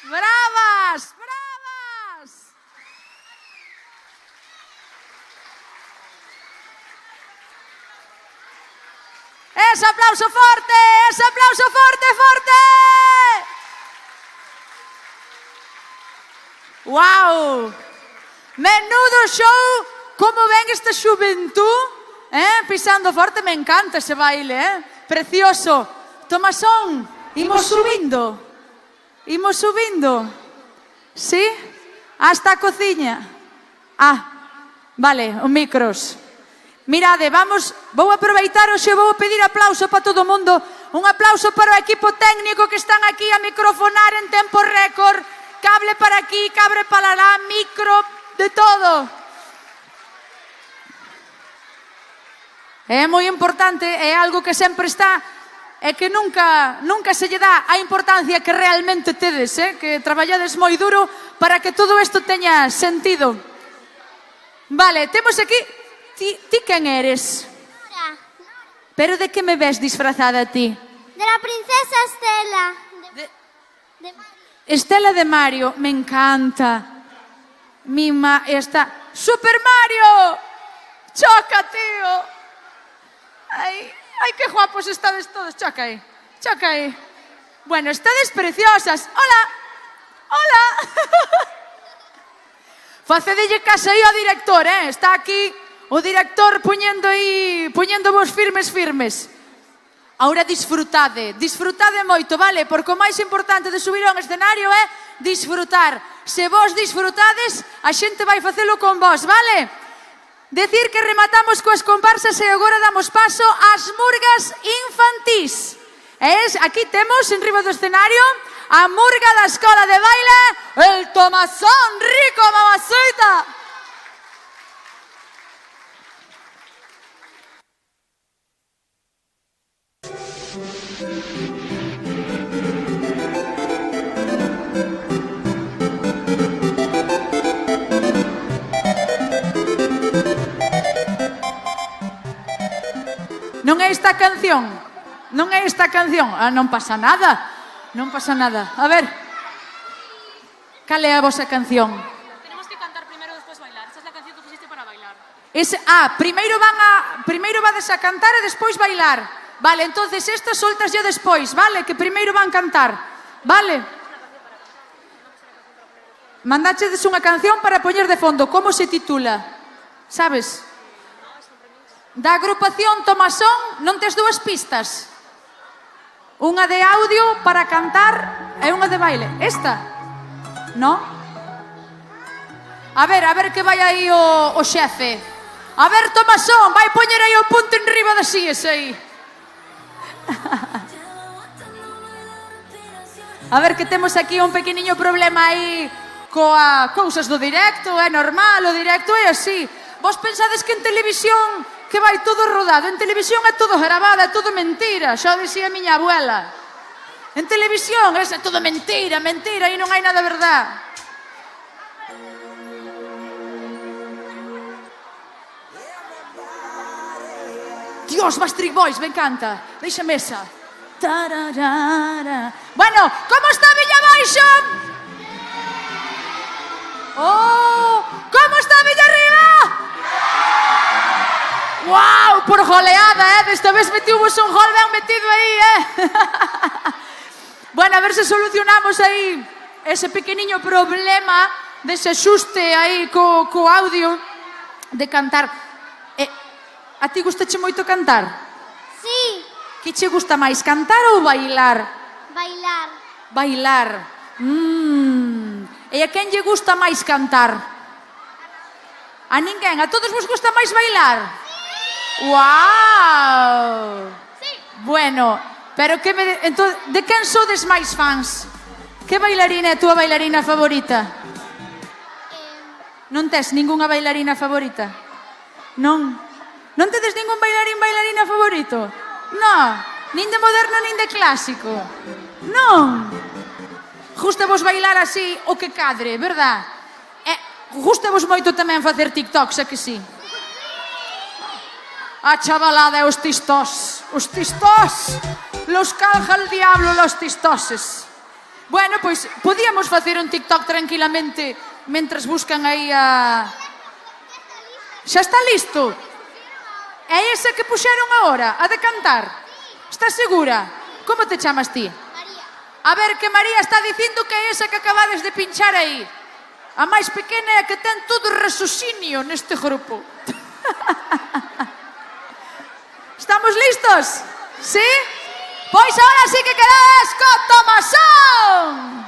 ¡Bravas! ¡Bravas! ¡Ese aplauso fuerte! ¡Ese aplauso fuerte, fuerte! Wow! Menudo show! Como ven esta xuventud? Pisando forte, me encanta ese baile, precioso. Tomasón, imos subindo. Imos subindo. Sí? Hasta a cociña. Vale, os micros. Mirade, vou aproveitar hoxe, vou pedir aplauso para todo o mundo. Un aplauso para o equipo técnico que están aquí a microfonar en tempo récord. Cable para aquí, cable para lá, micro, de todo. É moi importante, é algo que sempre está, é que nunca se lle dá a importancia que realmente tedes, que traballades moi duro para que todo isto teña sentido. Vale, temos aquí, ti quen eres? Nora. Pero de que me ves disfrazada a ti? De la princesa Estela. De Mario. Estela de Mario, me encanta. Esta... Super Mario! Choca, tío! Ai, que guapos estades todos. Choca aí. Bueno, estades preciosas. Hola. Facedelle casa aí ao director, Está aquí o director poñendo vos firmes. Ahora disfrutade moito, vale? Porque o máis importante de subir a un escenario é disfrutar. Se vos disfrutades, a xente vai facelo con vos, vale? Decir que rematamos coas comparsas e agora damos paso ás murgas infantís. Aquí temos, en riba do escenario, a murga da escola de baile, el Tomasón Rico Mamacita. Non é esta canción? Non pasa nada. A ver, cal é a vosa canción? Tenemos que cantar primero e despois bailar. Esa es la canción que pusiste para bailar. Primeiro vades a cantar e despois bailar. Vale, entonces estas soltas ya despois, vale? Que primeiro van cantar, vale? Mandáchedes unha canción para poñer de fondo. Como se titula? Sabes? Da agrupación Tomasón, non tes dúas pistas? Unha de audio para cantar e unha de baile. Esta? No? A ver que vai aí o xefe. A ver, Tomasón, vai poñer aí o punto en riba das síes aí. A ver que temos aquí un pequeniño problema aí coa cousas do directo, é normal, o directo é así. Vos pensades que en televisión que vai todo rodado, en televisión é todo grabado, é todo mentira, xa dixía a miña abuela. En televisión é todo mentira, e non hai nada verdad. Dios, Backstreet Boys, me encanta. Deixame esa. Bueno, como está Villabaixo? Como está Villarriba? Wow, por goleada, desta vez metimos un gol ben metido aí, Bueno, a ver se solucionamos aí ese pequeniño problema dese axuste aí co audio de cantar. A ti gustache moito cantar? Sí. Que che gusta máis, cantar ou bailar? Bailar. Bailar. E a quen lle gusta máis cantar? A ninguén? A todos vos gusta máis bailar? Wow! Sí. Bueno, pero entón, de quen sodes máis fans? Que bailarina é a túa bailarina favorita? Non tes ningunha bailarina favorita? Non? Non tedes ningún bailarina favorito? Non? Nin de moderno nin de clásico? Non? Gusta vos bailar así o que cadre, verdad? Gusta vos moito tamén facer TikToks, é que sí? A chavalada e os tistós. Os tistós. Los canja el diablo, los tistoses. Bueno, pois, podíamos facer un TikTok tranquilamente mentras buscan aí a... Xa está listo? É esa que puxeron agora, a de cantar? Estás segura? Como te chamas ti? María. A ver, que María está dicindo que é esa que acabades de pinchar aí. A máis pequena é a que ten todo rasucinio neste grupo. Estamos listos? Sí? Pois ahora sí que quedades co Tomasón!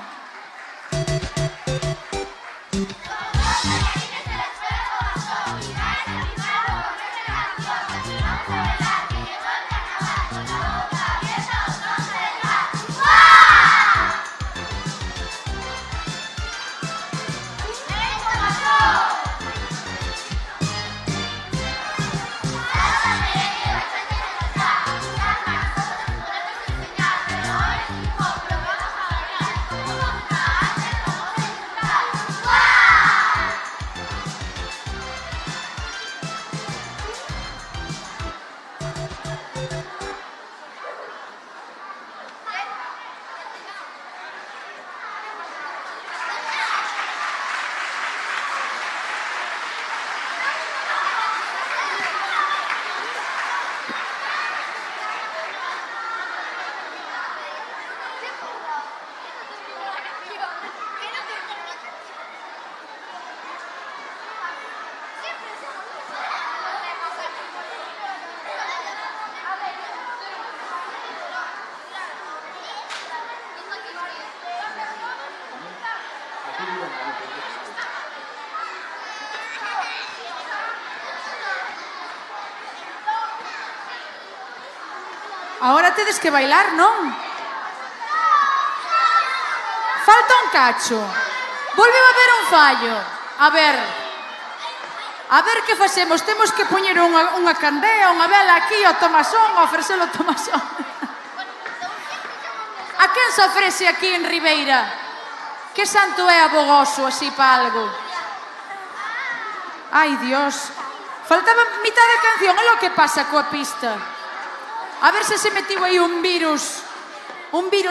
Ahora tedes que bailar, non? Falta un cacho. Volveu a haber un fallo. A ver que facemos. Temos que poñer unha candea, unha vela aquí ao Tomasón, ofrecelo ao Tomasón. A quen se ofrece aquí en Ribeira? Que santo é abogoso así pa algo? Ai, Dios. Faltaba mitad de canción. É lo que pasa coa pista. A ver se metiu aí un virus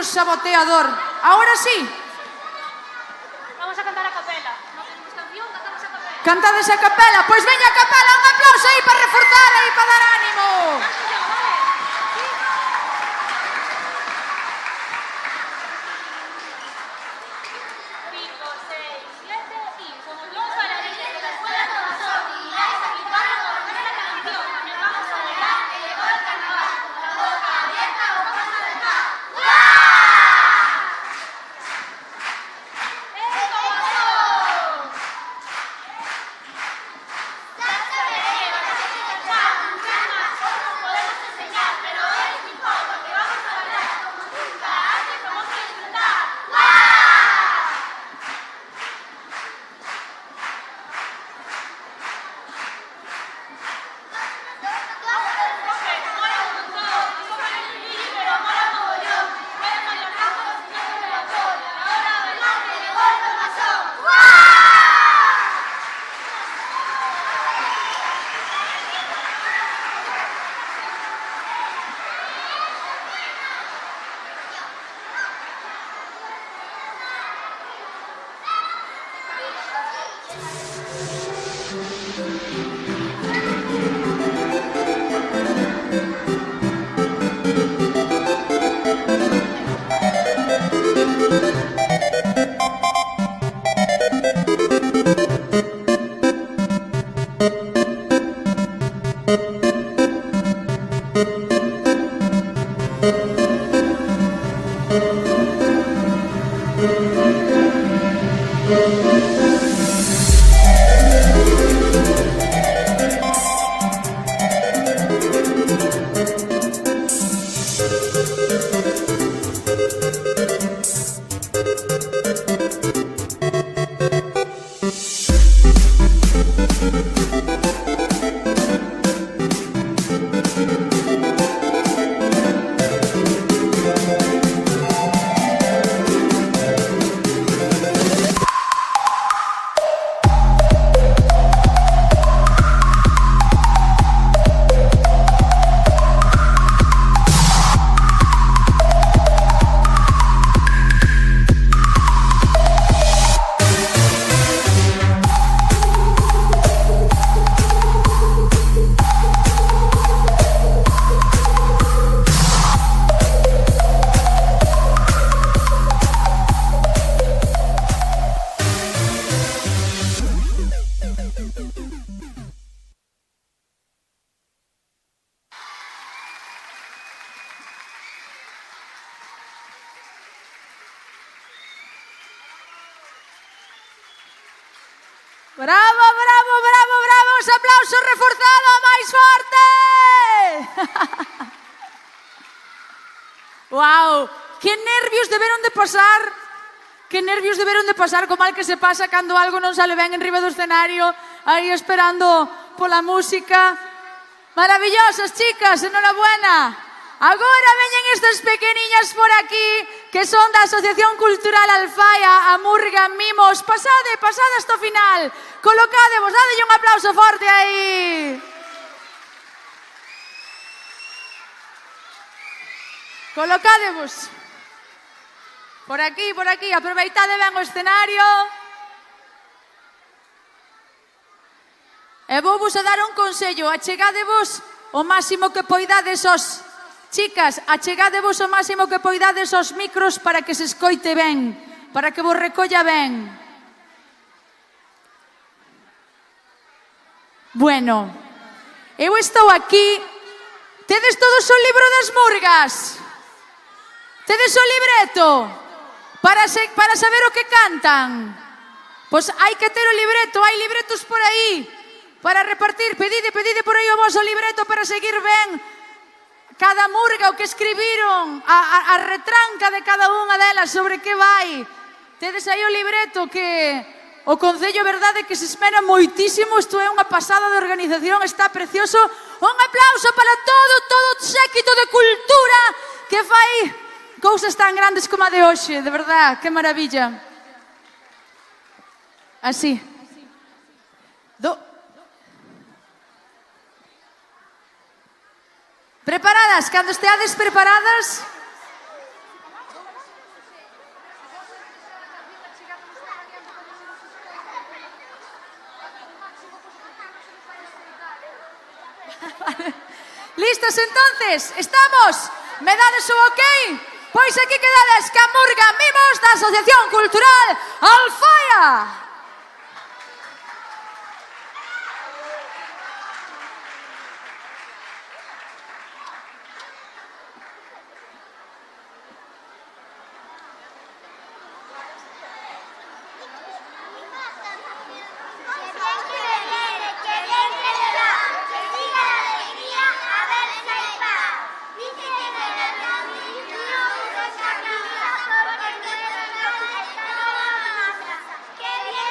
saboteador. Ahora sí. Vamos a cantar a capela. Non temos canción, cantamos a capela. Cantades a capela. Pois veña a capela, un aplauso aí para reforzar aí para dar ánimo. Bravo, bravo, bravo, bravo. Os aplausos reforzado, máis forte. Wow, que nervios deberon de pasar. Que nervios deberon de pasar, co mal que se pasa cando algo non sale ben en riba do escenario, aí esperando pola música. Maravillosas, chicas, enhorabuena. Agora veñen estas pequeniñas por aquí, que son da Asociación Cultural Alfaia, a Murga Mimos. Pasade, pasade hasta o final. Colocadevos, dadelle un aplauso forte aí. Colocadevos. Por aquí, aproveitade ben o escenario. E vou vos a dar un consello, achegadevos o máximo que poidades os... Chicas, achegadevos o máximo que poidades os micros para que se escoite ben, para que vos recolla ben. Bueno, eu estou aquí. Tedes todos o libro das murgas? Tedes o libreto? Para saber o que cantan? Pois hai que ter o libreto, hai libretos por aí para repartir. Pedide por aí o vosso libreto para seguir ben cada murga, o que escribiron, a retranca de cada unha delas, sobre que vai. Tedes aí o libreto que o Concello, verdade, que se esmera moitísimo. Isto é unha pasada de organización, está precioso. Un aplauso para todo o séquito de cultura que fai cousas tan grandes como a de hoxe, de verdad, que maravilla. Así. Preparadas? Cando esteades preparadas... Listas, entonces? Estamos? Me dades o ok? Pois aquí quedades ca Murga Mimos da Asociación Cultural Alfaia. Qué bien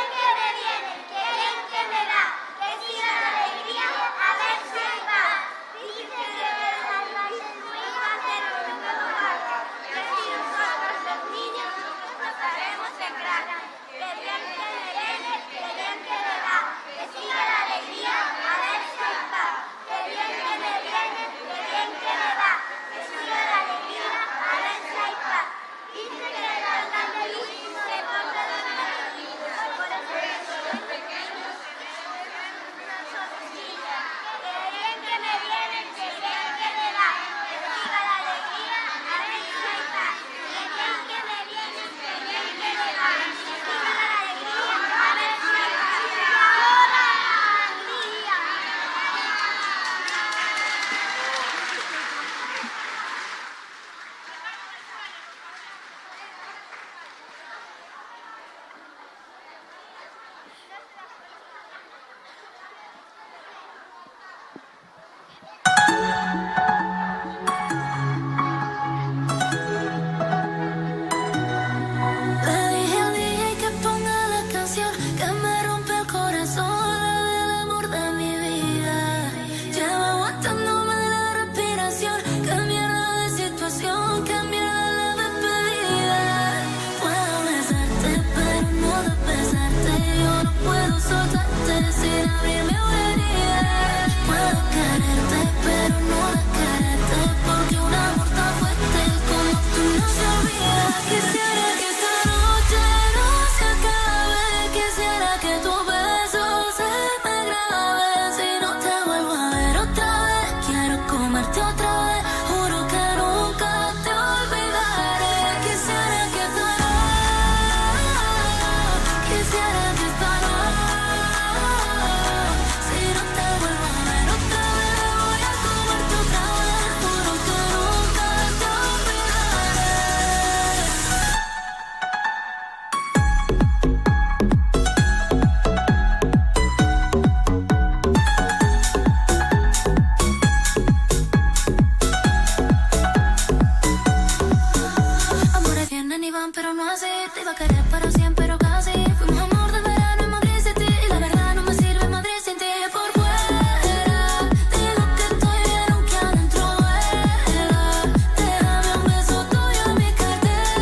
ilusión, pero no así. Te iba a querer para siempre, pero casi. Fuimos amor de verano en Madrid sin ti. Y la verdad no me sirve Madrid sin ti. Por fuera, digo que estoy bien, aunque adentro duela. Déjame un beso tuyo en mi cartera,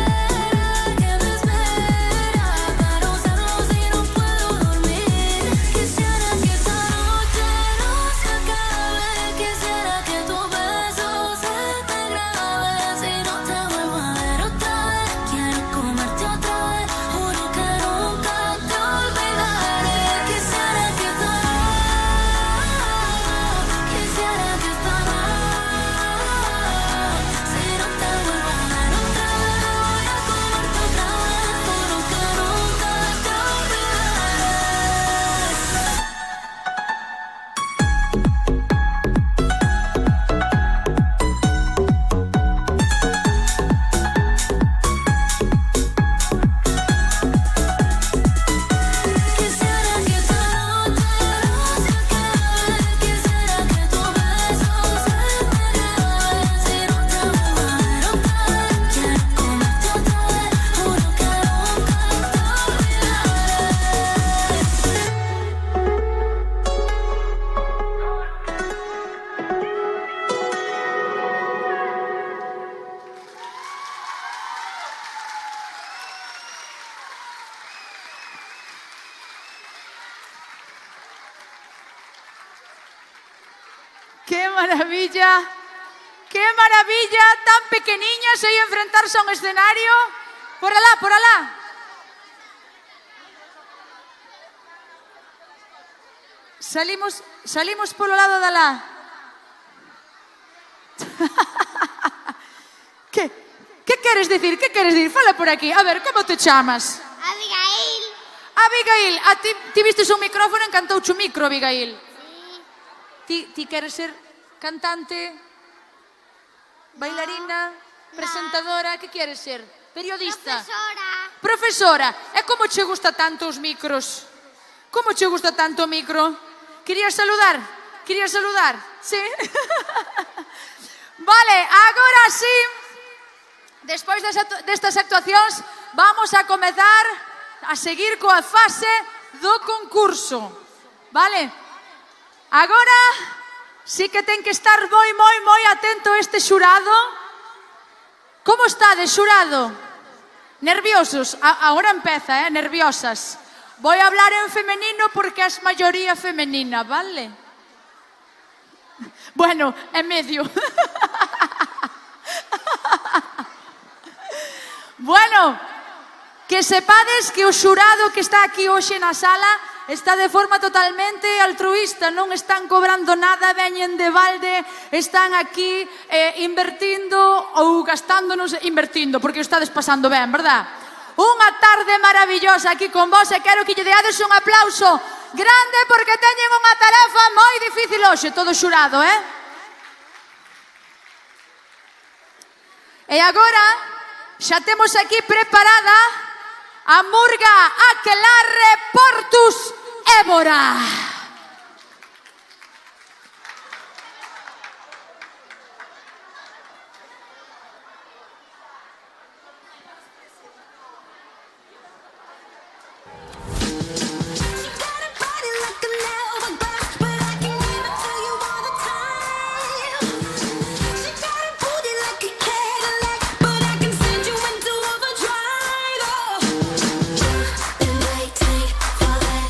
que me espera para usarlo si no puedo dormir. Quisiera que esta noche no se acabe. Quisiera que tu beso se me grabe. Si no te vuelvo a ver otra vez, quiero comerte otra vez. Juro que nunca te olvidaré. Quisiera que esta noche, quisiera que esta noche, si no te vuelvo a ver otra vez, voy a comerte otra vez. Juro que nunca te olvidaré. Quisiera que esta noche no se acabe. Quisiera que tu beso se me grabe. Si no te vuelvo a ver otra vez, quiero comerte otra vez. Juro que nunca te ¡Qué maravilla! ¡Qué maravilla! Tan pequeniñas aí enfrentarse a un escenario. Por alá, por alá. Salimos polo lado de alá. Que queres dicir? Que queres dicir? Fala por aquí. A ver, como te chamas? Abigail. Abigail, a ti vistes un micrófono, encantouche o micro, Abigail. Ti queres ser cantante, bailarina, presentadora? Que queres ser? Periodista? Profesora. E como che gusta tanto os micros? Como che gusta tanto o micro? Querías saludar? Querías saludar? Sí? Vale, agora sí, despois destas actuacións, vamos a comezar a seguir coa fase do concurso. Vale? Agora sí que ten que estar moi atento este xurado. Como estades, xurado? Nerviosos? Agora empeza, nerviosas. Voy a hablar en femenino porque es mayoría femenina, ¿vale? Bueno, en medio. Bueno, que sepades que o xurado que está aquí hoxe na sala está de forma totalmente altruista, non están cobrando nada, veñen de balde, están aquí invertindo ou gastándonos, invertindo, porque o estades pasando ben, verdad? Unha tarde maravillosa aquí con vos e quero que lle deades un aplauso grande porque teñen unha tarefa moi difícil hoxe, todo xurado, E agora xa temos aquí preparada a murga Aquelarre Portus Évora. Been waiting for that.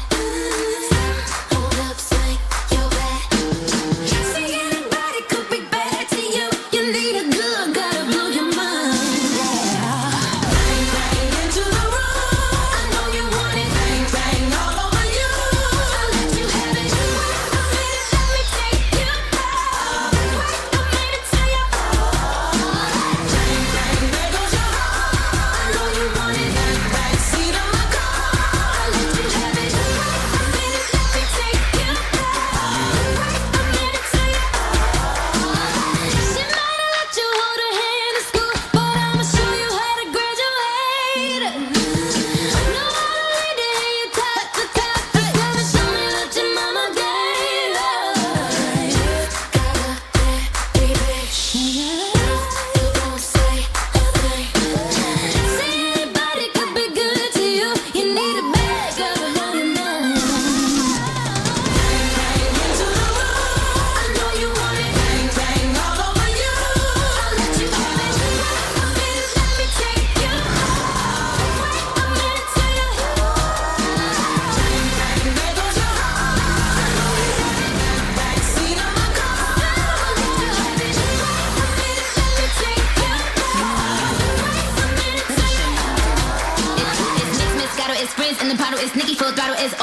sprints in the bottle, it's Nicki full throttle, it's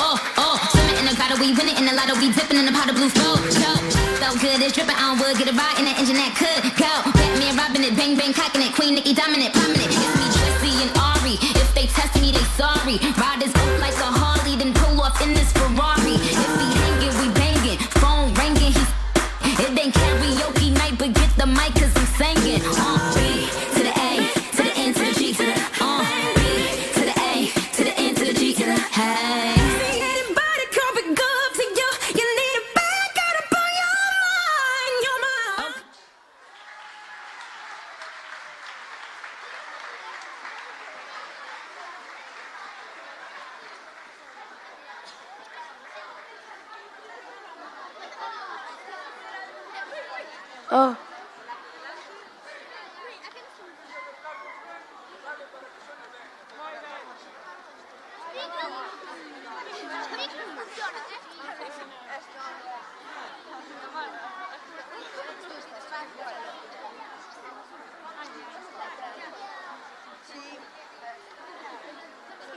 swimming in the grotto, we winning in the lotto, we dipping in the pot of blue flow. So good, it's dripping on wood, get a ride in that engine that could go. Batman robbing it, bang bang cocking it, Queen Nicki dominant, prominent. It's me, Jessie and Ari. If they test me, they sorry. Riders up like a Harley, then pull off in this Ferrari. If he hanging, we banging, phone ringing, it ain't karaoke night, but get the mic 'cause I'm singing. B to the A, to the N to the G to the B to the A, to the N to the G to the hey. Anybody coming good to you? You need a bag, gotta blow your mind, your mind. Oh.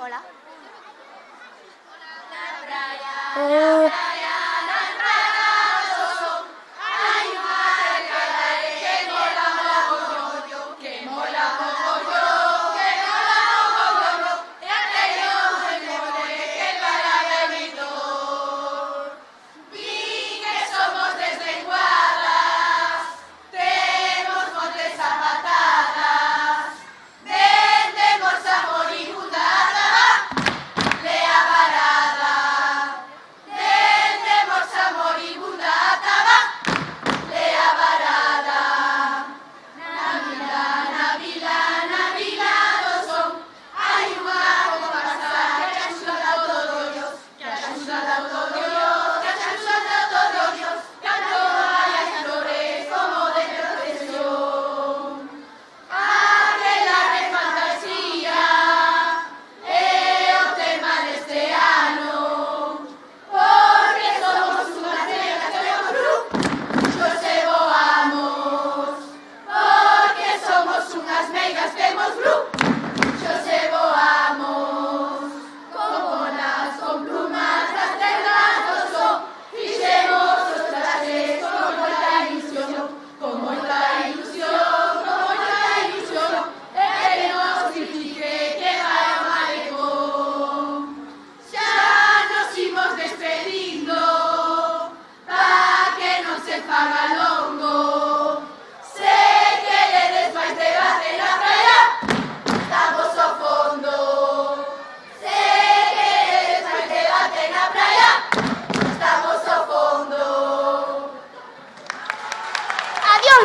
Hola.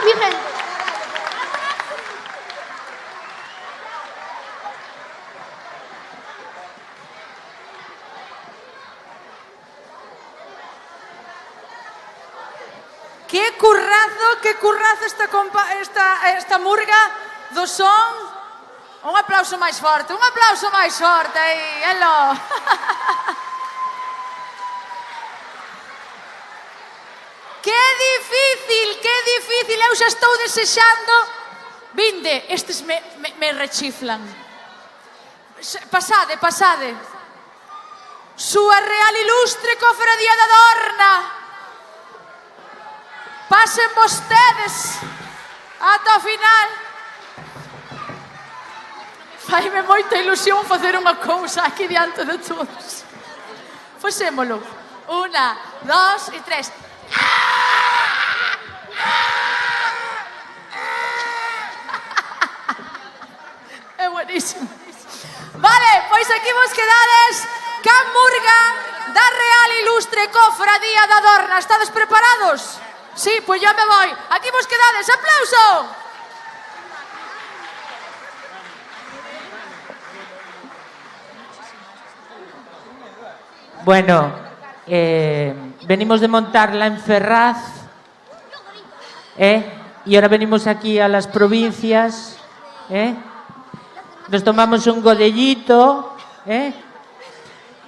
Virgen. Que currazo esta murga do son. Un aplauso máis forte, aí, hello. Que difícil, eu xa estou desexando. Vinde, estes me rechiflan. Pasade. Súa Real Ilustre Cofradía da Dorna. Pasen vostedes ata o final. Faime moita ilusión facer unha cousa aquí diante de todos. Facémolo. 1, 2 e 3. É buenísimo. Vale, pois aquí vos quedades can murga da Real Ilustre Cofradía da Dorna. Estades preparados? Sí, pois ya me voy. Aquí vos quedades. ¡Aplauso! Bueno, venimos de montarla en Ferraz, y ahora venimos aquí a las provincias, nos tomamos un godellito,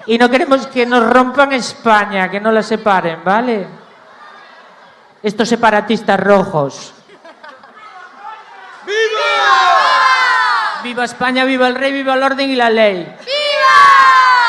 y no queremos que nos rompan España, que no la separen, ¿vale? Estos separatistas rojos. ¡Viva! ¡Viva España, viva el rey, viva el orden y la ley! ¡Viva!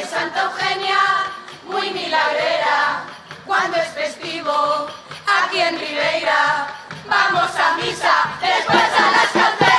Santa Eugenia, muy milagrera. Cuando es festivo, aquí en Ribeira, vamos a misa, después a las canteras.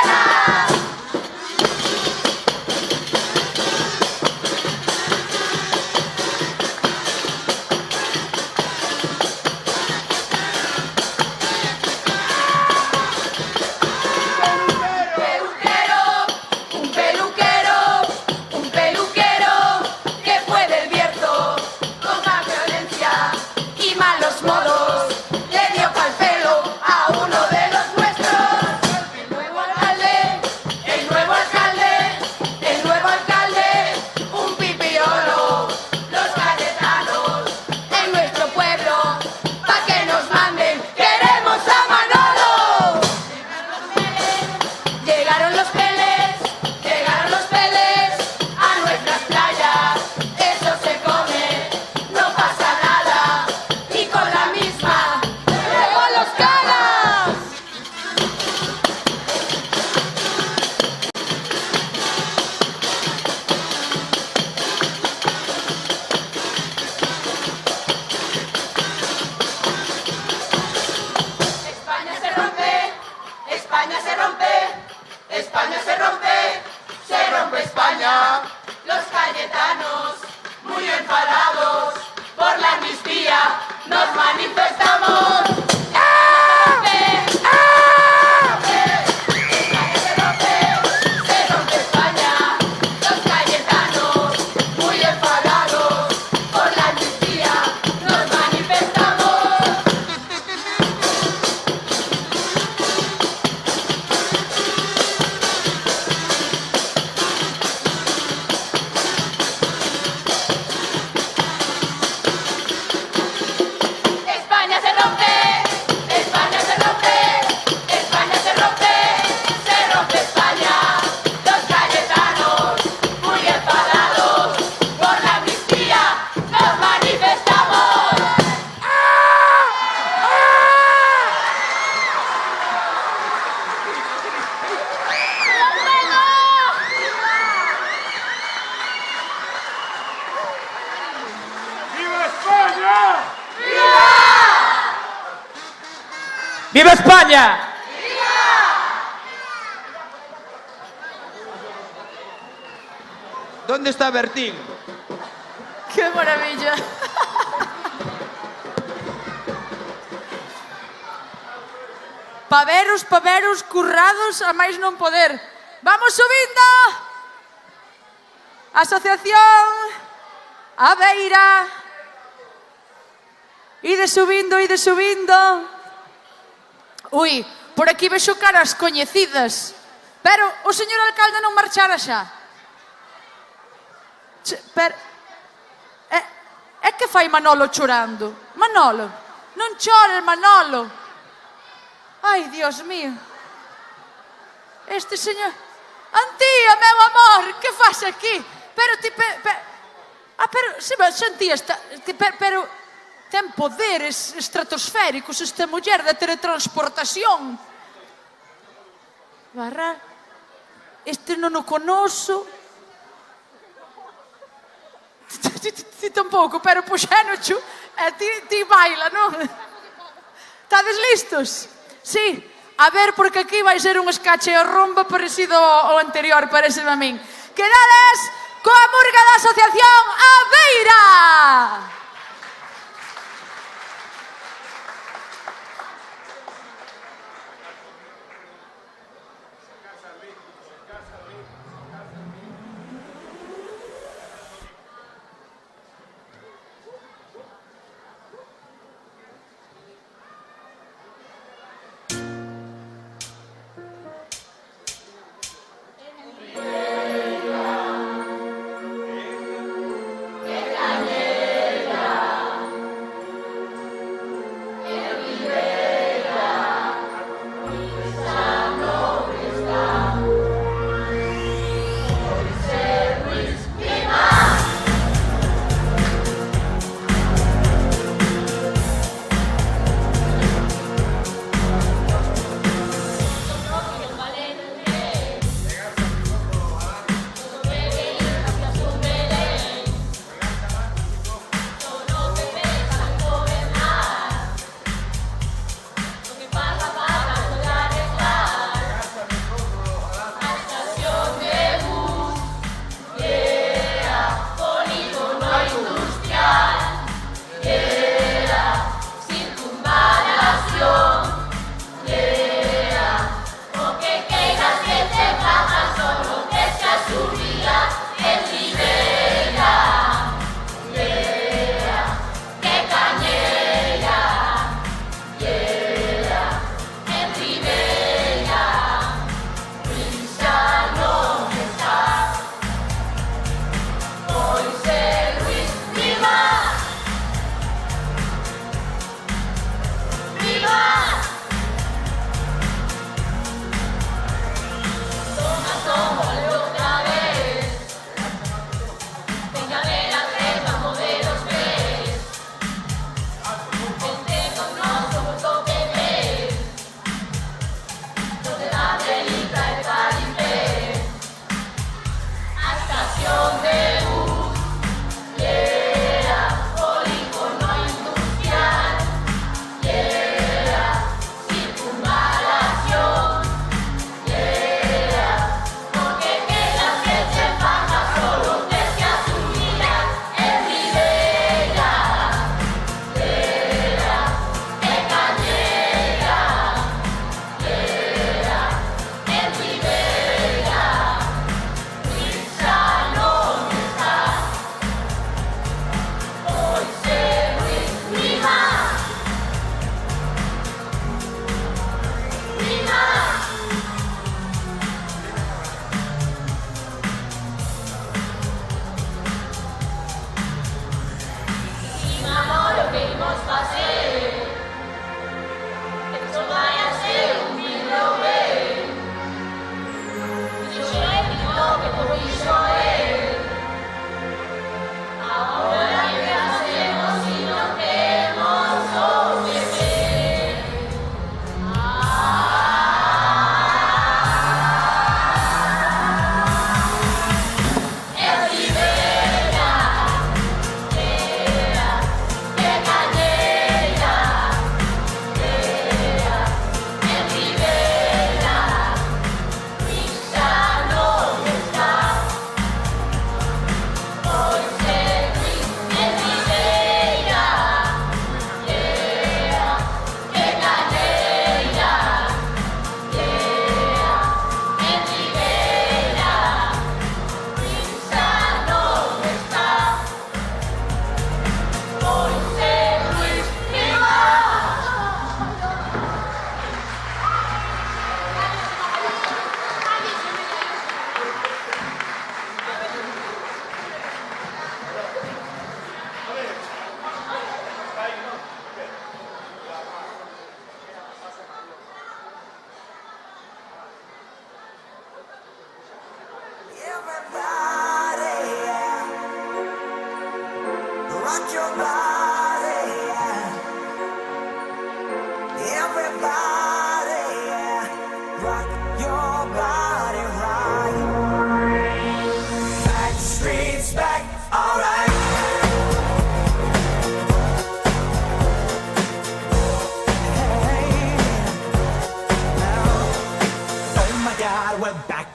¡Viva España! ¿Dónde está Bertín? ¡Qué maravilla! Paveros, currados a máis non poder. Vamos subindo! Asociación A Beira. Ide subindo. Ui, por aquí vexo caras coñecidas. Pero o señor alcalde non marchara xa. Pero... É que fai Manolo chorando? Manolo, non chores, Manolo. Ai, Dios mío. Este señor... Antía, meu amor, que faz aquí? Pero ti... pero se sentías... Pero... Ten poderes estratosféricos esta muller de teletransportación. Barra... Este non o conoso. Ti tampouco, pero puxénocho e ti baila, non? Estades listos? Sí. A ver, porque aquí vai ser un escacheo romba parecido ao anterior, parece a min. Quedades coa murga da Asociación A Beira! Que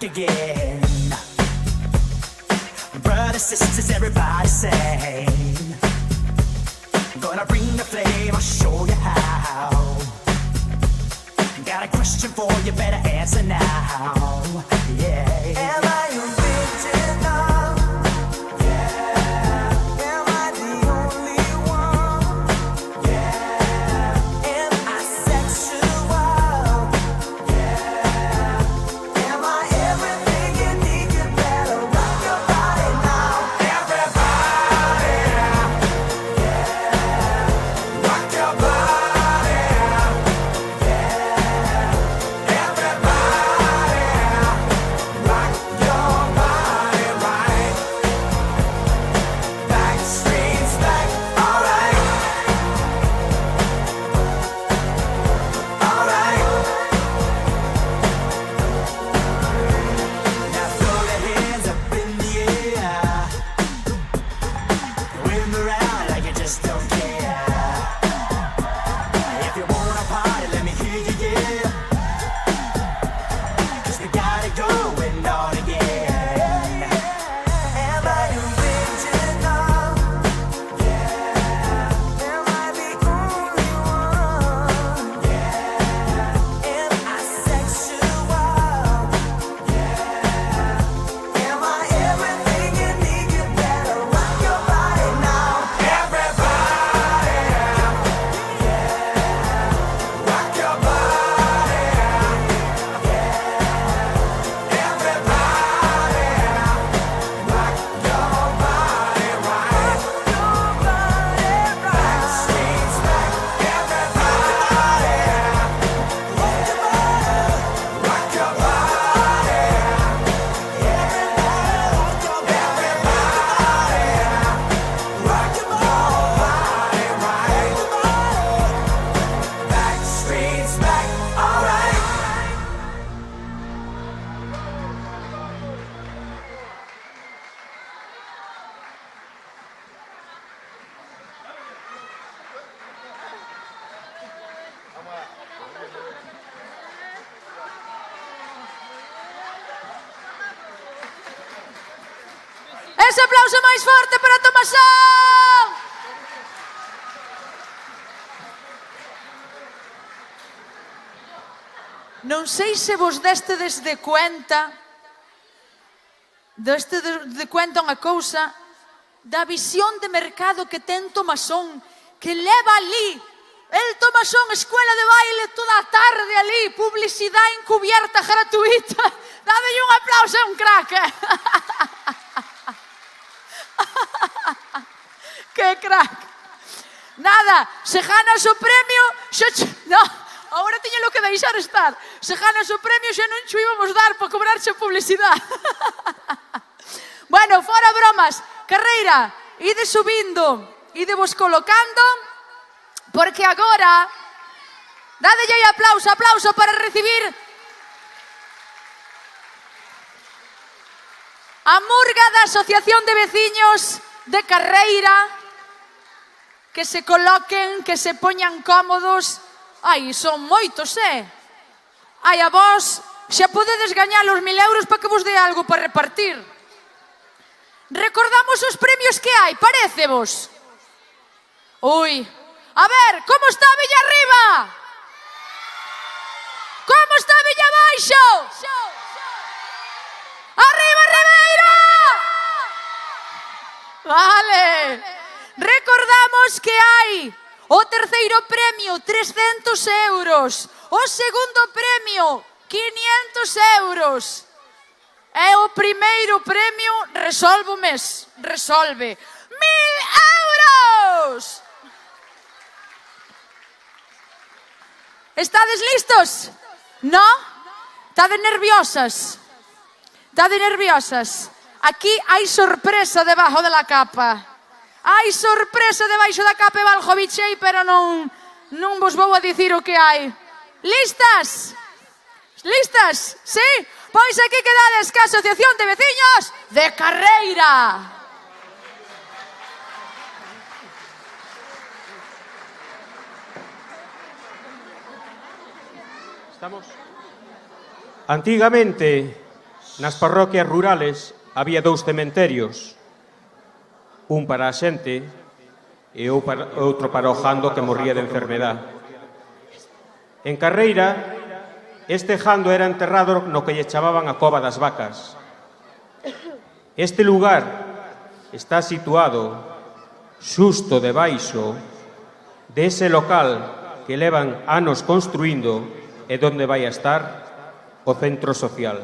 again. Brothers, sisters, everybody sing. Gonna bring the flame, I'll show you how. Got a question for you, better answer now. Yeah. Am I original? Yeah. Am I the only one? Yeah. Am I sexual? Yeah. Am I everything you need? You better rock your body now. Everybody. Yeah. Rock your body. Ese aplauso máis forte para Tomasón! Non sei se vos destedes de cuenta unha cousa da visión de mercado que ten Tomasón, que leva ali, el Tomasón, escuela de baile toda a tarde ali, publicidade encubierta gratuita. Dádelle un aplauso, é un crack, que crack. Nada, se ganas o premio, no, agora tiñelo que deixar estar. Se ganas o premio xa non xo íbamos dar para cobrarche publicidade. Bueno, fora bromas, Carreira, ide subindo, ide vos colocando, porque agora, dádelle aí aplauso, aplauso para recibir a murga da Asociación de Veciños de Carreira, que se coloquen, que se poñan cómodos. Ai, son moitos, Ai, a vos xa podedes gañar os 1000 euros para que vos dé algo para repartir. Recordamos os premios que hai, parécevos? Ui, a ver, como está Villa Arriba? Como está Villa Baixo? Arriba, Ribeira! Vale. Recordamos que hai o terceiro premio, 300 euros. O segundo premio, 500 euros. E o primeiro premio, resolve o mes. Resolve. 1000 euros! Estades listos? No? Estades nerviosas? Estades nerviosas? Aquí hai sorpresa debajo de la capa. Hai sorpresa debaixo da capa e Valjovichei, pero non vos vou a dicir o que hai. Listas? Listas? Sí? Pois aquí quedades ca Asociación de Veciños de Carreira. Estamos. Antigamente Nas parroquias rurales había 2 cementerios, un para a xente e outro para o jando que morría de enfermedad. En Carreira, este jando era enterrado no que lle chamaban a Cova das Vacas. Este lugar está situado xusto debaixo dese local que levan anos construindo e donde vai a estar o centro social.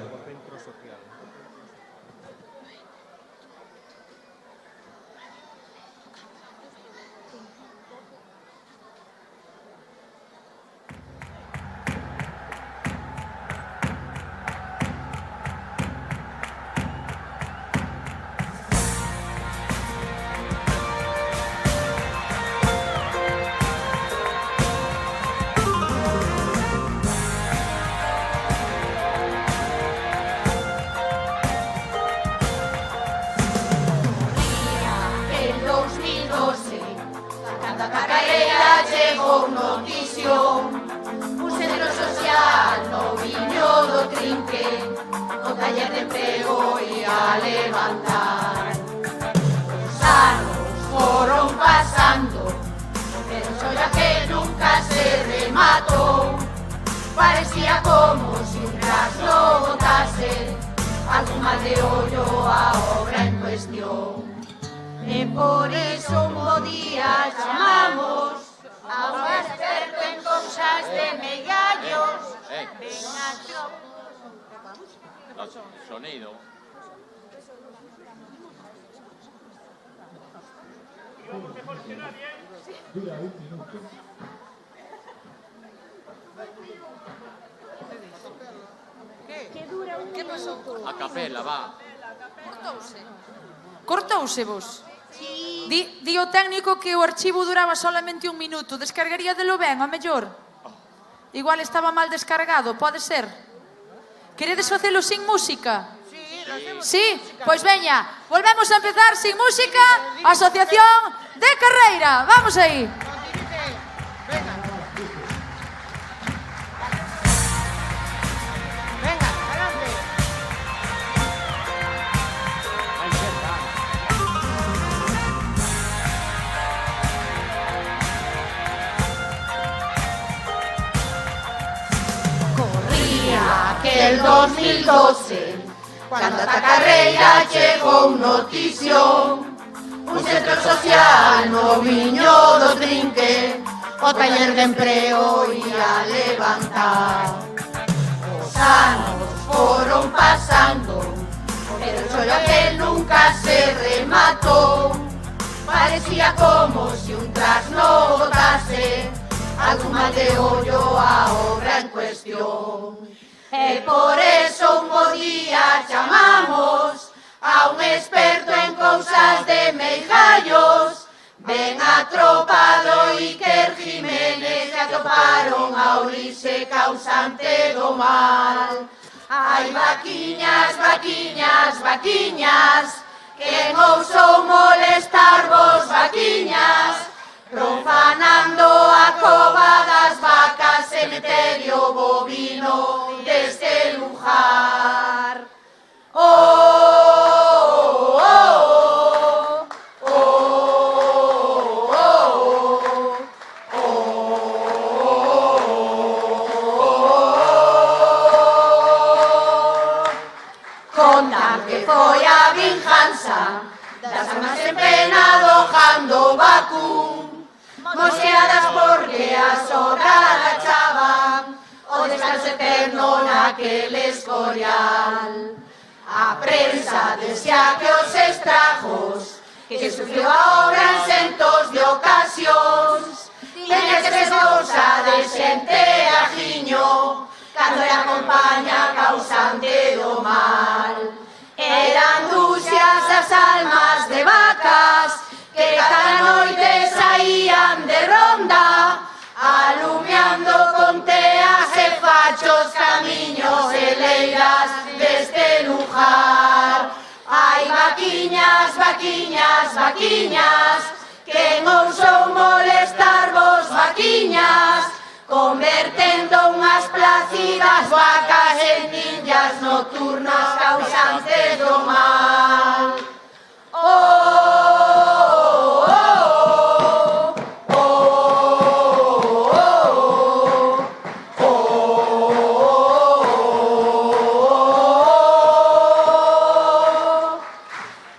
A capela, va. Cortouse vos? Di o técnico que o archivo duraba solamente 1 minuto. Descargaríadelo ben, a mellor. Igual estaba mal descargado, pode ser. Queredes facelo sin música? Sí? Pois veña, volvemos a empezar sin música. Asociación de Carreira. Vamos aí. El 2012, cando ata Carreira chegou notición, un centro social no viño do Trinque, o taller de empreo ia levantar. Os anos foron pasando, pero o xollo que nunca se rematou, parecía como se un trasno botase algún mal de ollo a obra en cuestión. E por eso un bo día chamamos a un experto en cousas de meigallos. Ven a tropa do Iker Jiménez que atoparon a orixe causante do mal. Hai vaquiñas, vaquiñas, vaquiñas, quen ousou molestarvos, vaquiñas, profanando a cova das vacas, cementerio bovino deste lugar. Oh, oh, oh, oh, oh, oh. Contan que foi a vinganza das almas en pena do jando vacún, mosqueadas porque as obras rachaban o descanso eterno naquel escorial. A prensa desea que os estragos que sufriu a obra en centos de ocasións teña que ser cousa de xente ajiño cando era compaña causante do mal. Eran ducias as almas de vacas que cada noite saían de ronda, alumiando con teas e fachos camiños e leiras deste lugar. Hai vaquiñas, vaquiñas, vaquiñas, quen ousou molestarvos, vaquiñas, convertendo unhas plácidas vacas en ninjas nocturnas causantes do mal.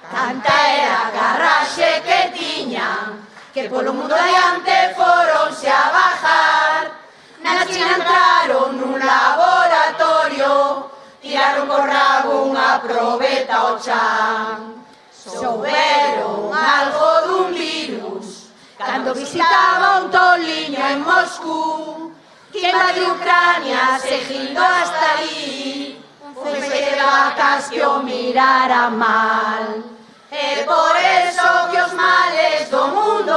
Tanta era a garraxe que tiñan que polo mundo adiante foronse a bajar. Na China entraron nun laboratorio, tiraron co rabo unha probeta ao chan. Souberon algo dun virus cando visitaba un toliño en Moscú, que invadiu Ucrania seguindo hasta ali un feixe de vacas que o mirara mal. E por eso que os males do mundo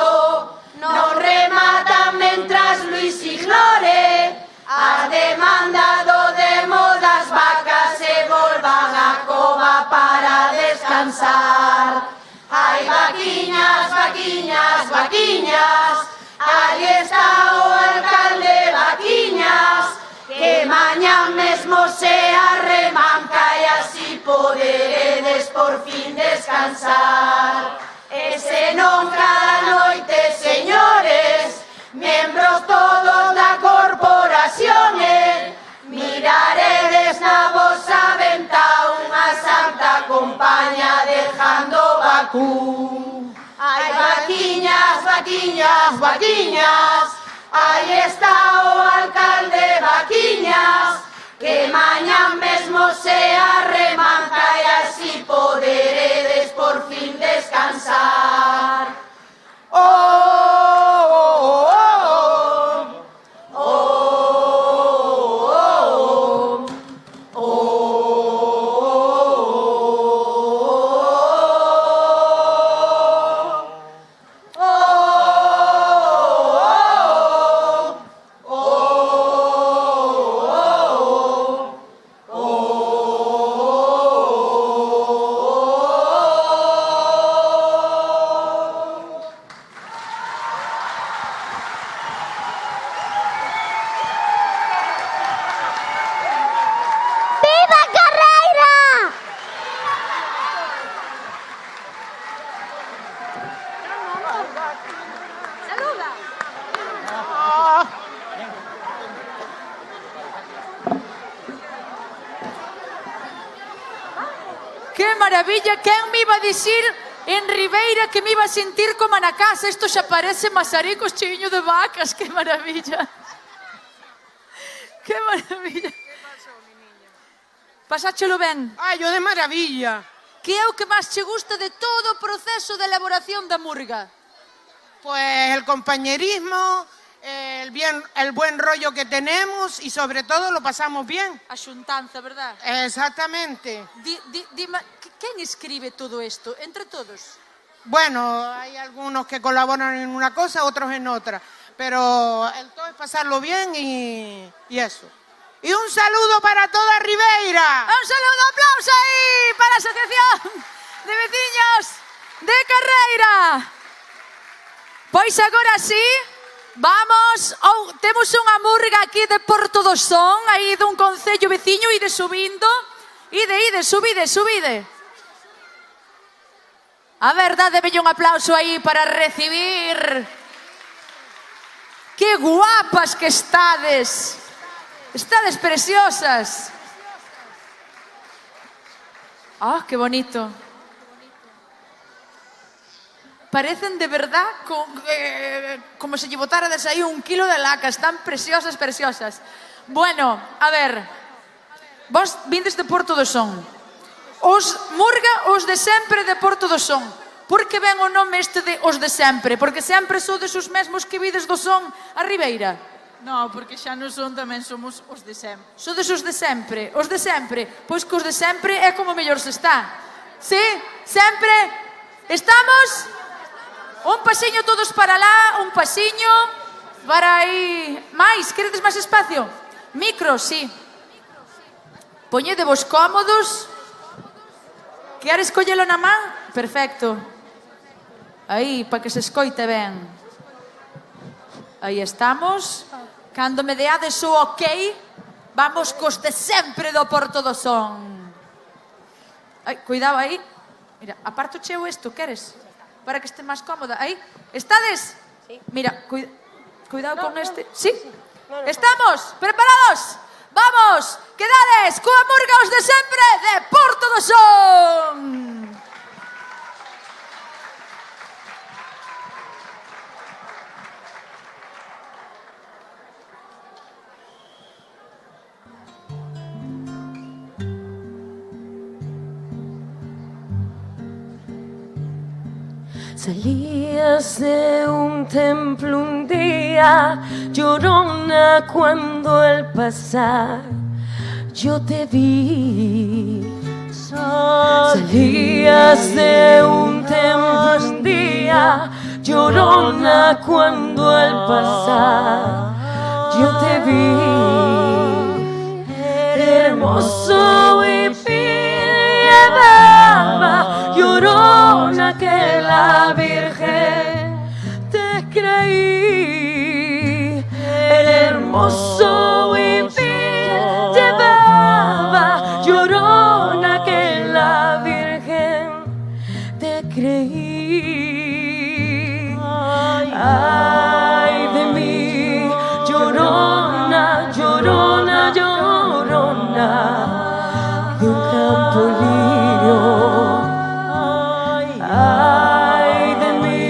non rematan mentras Luis ignore a demanda do demo das vacas e volvan a cova para descansar. Ai, vaquiñas, vaquiñas, vaquiñas, ali está o alcalde Vaquiñas, que mañá mesmo se arremanca e así poderedes por fin descansar. E se non cada noite, señores, membros todos da corporación, miraredes na vosa venta unha santa compañía dejando Bakú. Ai, vaquiñas, vaquiñas, vaquiñas, aí está o alcalde Vaquiñas, que mañá mesmo se arremanca e así poderedes por fin descansar. Oh, oh, oh, oh, oh, Que maravilla, quen me iba a dicir en Ribeira que me iba a sentir como na casa? Isto xa parece Mazaricos cheiño de vacas, que maravilla. Que maravilla. Pasáchelo ben? Ai, yo de maravilla. Que é o que máis che gusta de todo o proceso de elaboración da murga? Pues el compañerismo, el buen rollo que tenemos y sobre todo lo pasamos bien. A xuntanza, verdad? Exactamente. ¿Quién escribe todo esto? ¿Entre todos? Bueno, hay algunos que colaboran en una cosa, otros en otra. Pero el todo es pasarlo bien y eso. Y un saludo para toda Ribeira. Un saludo, aplauso aí para a Asociación de Veciños de Carreira. Pois agora sí, vamos, temos unha murga aquí de Porto do Son, aí dun concello veciño, ide subindo, ide, subide. A verdade, debe un aplauso aí para recibir. Que guapas que estades. Estades preciosas. Ah, que bonito. Parecen de verdad como se lle botárades aí 1 kilo de laca. Están preciosas, preciosas. Bueno, a ver, vos vindes de Porto do Son. Os murga, os de sempre de Porto do Son. Por que ven o nome este de os de sempre? Porque sempre sodes os mesmos que vides do Son a Ribeira? No, porque xa non son, tamén somos os de sempre. Sodes os de sempre? Os de sempre? Pois que os de sempre é como mellor se está. Sí? Sempre? Estamos? Un pasiño todos para lá, un pasiño para aí. Mais? Queredes máis espacio? Micros, sí. Poñedevos cómodos. Queres collelo na man? Perfecto. Aí, para que se escoite ben. Aí estamos. Cando me deades o ok, vamos cos de sempre do Porto do Son. Ai, cuidado aí. Mira, aparto cheo isto, queres? Para que este máis cómoda. Aí, estades? Mira, cuidado con este. Sí? Estamos? Preparados? Vamos, quedades coa murga os de sempre de Porto do Son. Salías de un templo un día, llorona, cuando al pasar yo te vi. Salías de un templo un día, llorona, cuando al pasar yo te vi. Hermoso y llevaba, llorona, que la Virgen te creí. Hermoso y llevaba, llorona, que la Virgen te creí. Ay de mí, llorona, llorona, llorona, de un campo lirio. Ay de mí,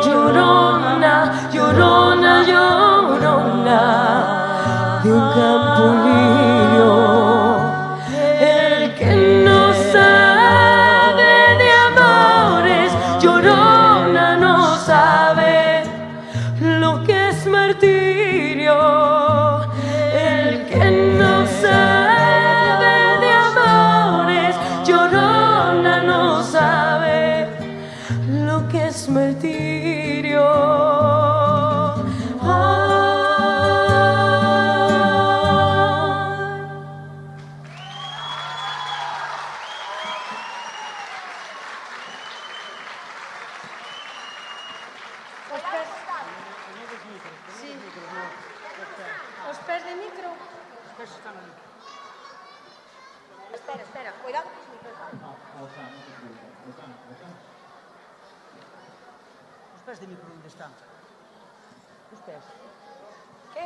llorona, llorona, llorona, de un campo lirio. El que no sabe de amores, llorona, no sabe lo que es martirio. El que no sabe de amores, llorona, no sabe lo que es martirio. Os pés de micro. Espera, cuidado con os micros. Os pés de micro onde están? Os pés. Que?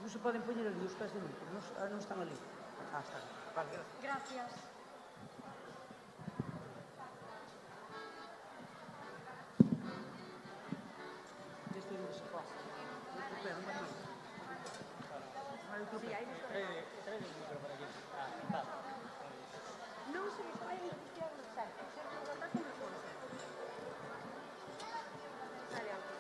Non se poden poñer ali os pés de micro, non están ali. Ah, están. Vale, Gracias. Este é onde se pode. Outro pé, non vai máis. Vai outro pé. Trae o micro para aquí. Ah, está. Non se nos vai a beneficiar no cerco. Sempre nos ata como fora. Dale, algo.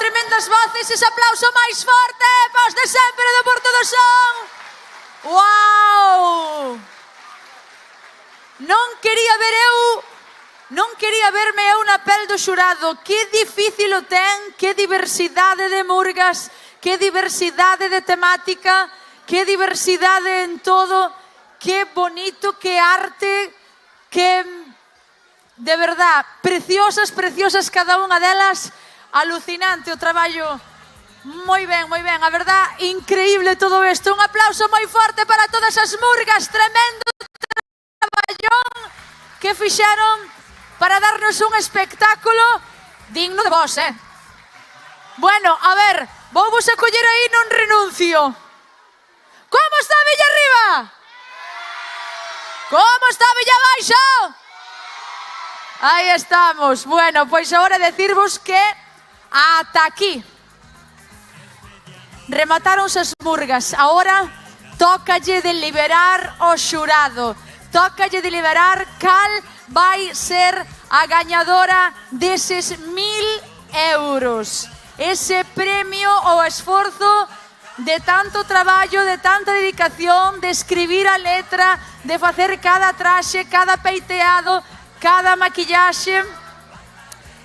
tremendas voces, ese aplauso máis forte, pos de sempre do Porto do Son. Uau! Non quería verme eu na pel do xurado. Que difícil o ten, que diversidade de murgas, que diversidade de temática, que diversidade en todo, que bonito, que arte, que, de verdad, preciosas, preciosas cada unha delas, alucinante o traballo. Moi ben, a verdad, increíble todo isto. Un aplauso moi forte para todas as murgas, tremendo traballón que fixeron para darnos un espectáculo digno de vos, Bueno, a ver, vou-vos a coller aí, non renuncio. Como está Villarriba? Como está Villabaixo? Aí estamos. Bueno, pois agora decirvos que ata aquí remataronse as murgas. Ahora tócalle deliberar o xurado. Tócalle deliberar cal vai ser a gañadora deses 1.000 euros. Ese premio ao esforzo de tanto traballo, de tanta dedicación, de escribir a letra, de facer cada traxe, cada peiteado, cada maquillaxe.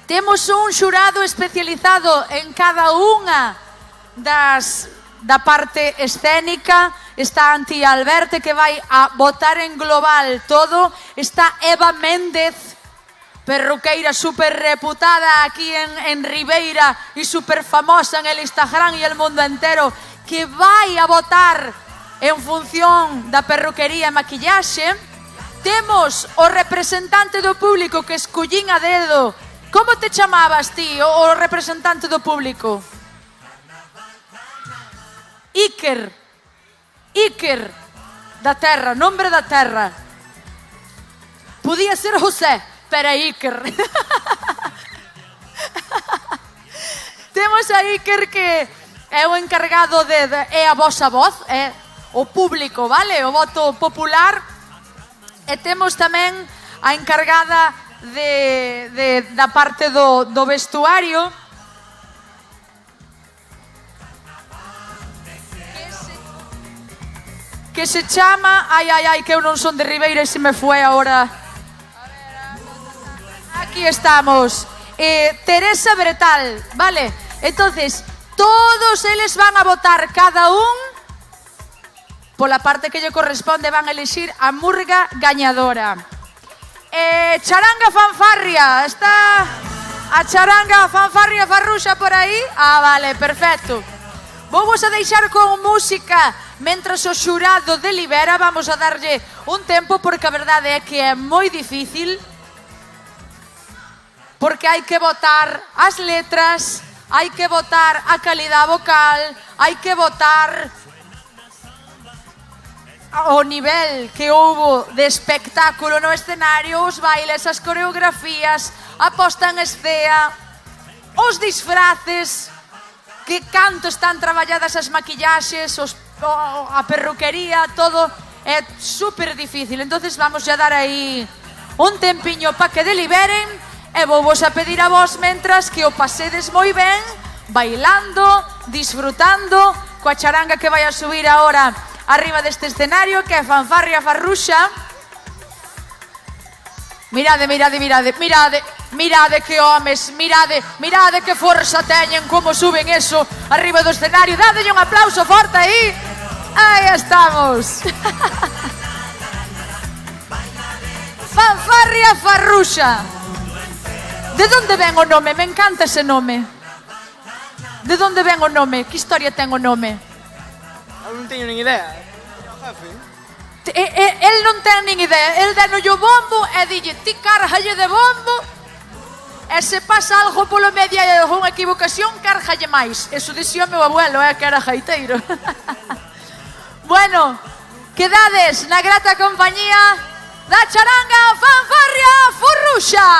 Temos un xurado especializado en cada unha da parte escénica. Está Antía Alberte, que vai a botar en global todo. Está Eva Méndez, perruqueira super reputada aquí en Ribeira y super famosa en el Instagram y el mundo entero, que vai a votar en función da perruquería e maquillaxe. Temos o representante do público que escollín a dedo. Como te chamabas ti, o representante do público? Iker da Terra, nombre da Terra. Podía ser José, pero Iker. Temos a Iker, que é o encargado é a vosa voz, é o público, vale? O voto popular. E temos tamén a encargada da parte do vestuario, que se chama, que eu non son de Ribeira e se me foi agora. Aquí estamos. Teresa Bretal, vale? Entonces, todos eles van a votar, cada un pola parte que lle corresponde, van a elixir a murga gañadora. Charanga Fanfarria, está a Charanga Fanfarria Farruxa por aí? Vale, perfecto. Vou-vos a deixar con música mentras o xurado delibera. Vamos a darlle un tempo, porque a verdade é que é moi difícil, porque hai que votar as letras, hai que votar a calidad vocal, hai que votar o nivel que houbo de espectáculo no escenario, os bailes, as coreografías, a posta en escena, os disfraces, que canto están traballadas as maquillaxes, a perruquería, todo é super difícil. Entonces vamos a dar aí un tempiño para que deliberen, e vou-vos a pedir a vos mentras que o pasedes moi ben, bailando, disfrutando coa charanga que vai a subir agora arriba deste escenario, que é Fanfarria Farruxa. Mirade que homes, mirade que forza teñen, como suben eso arriba do escenario. Dadelle un aplauso forte aí. Aí estamos. Fanfarria Farruxa. De onde ven o nome? Me encanta ese nome. De onde ven o nome? Que historia ten o nome? Eu non teño nin idea. El non ten nin idea. El denolle o bombo e dille: ti cárgalle de bombo, e se pasa algo polo medio e unha equivocación, cárgalle máis. Eso dixía o meu abuelo, que era gaiteiro. Bueno, quedades na grata compañía da charanga Fanfarria Farruxa.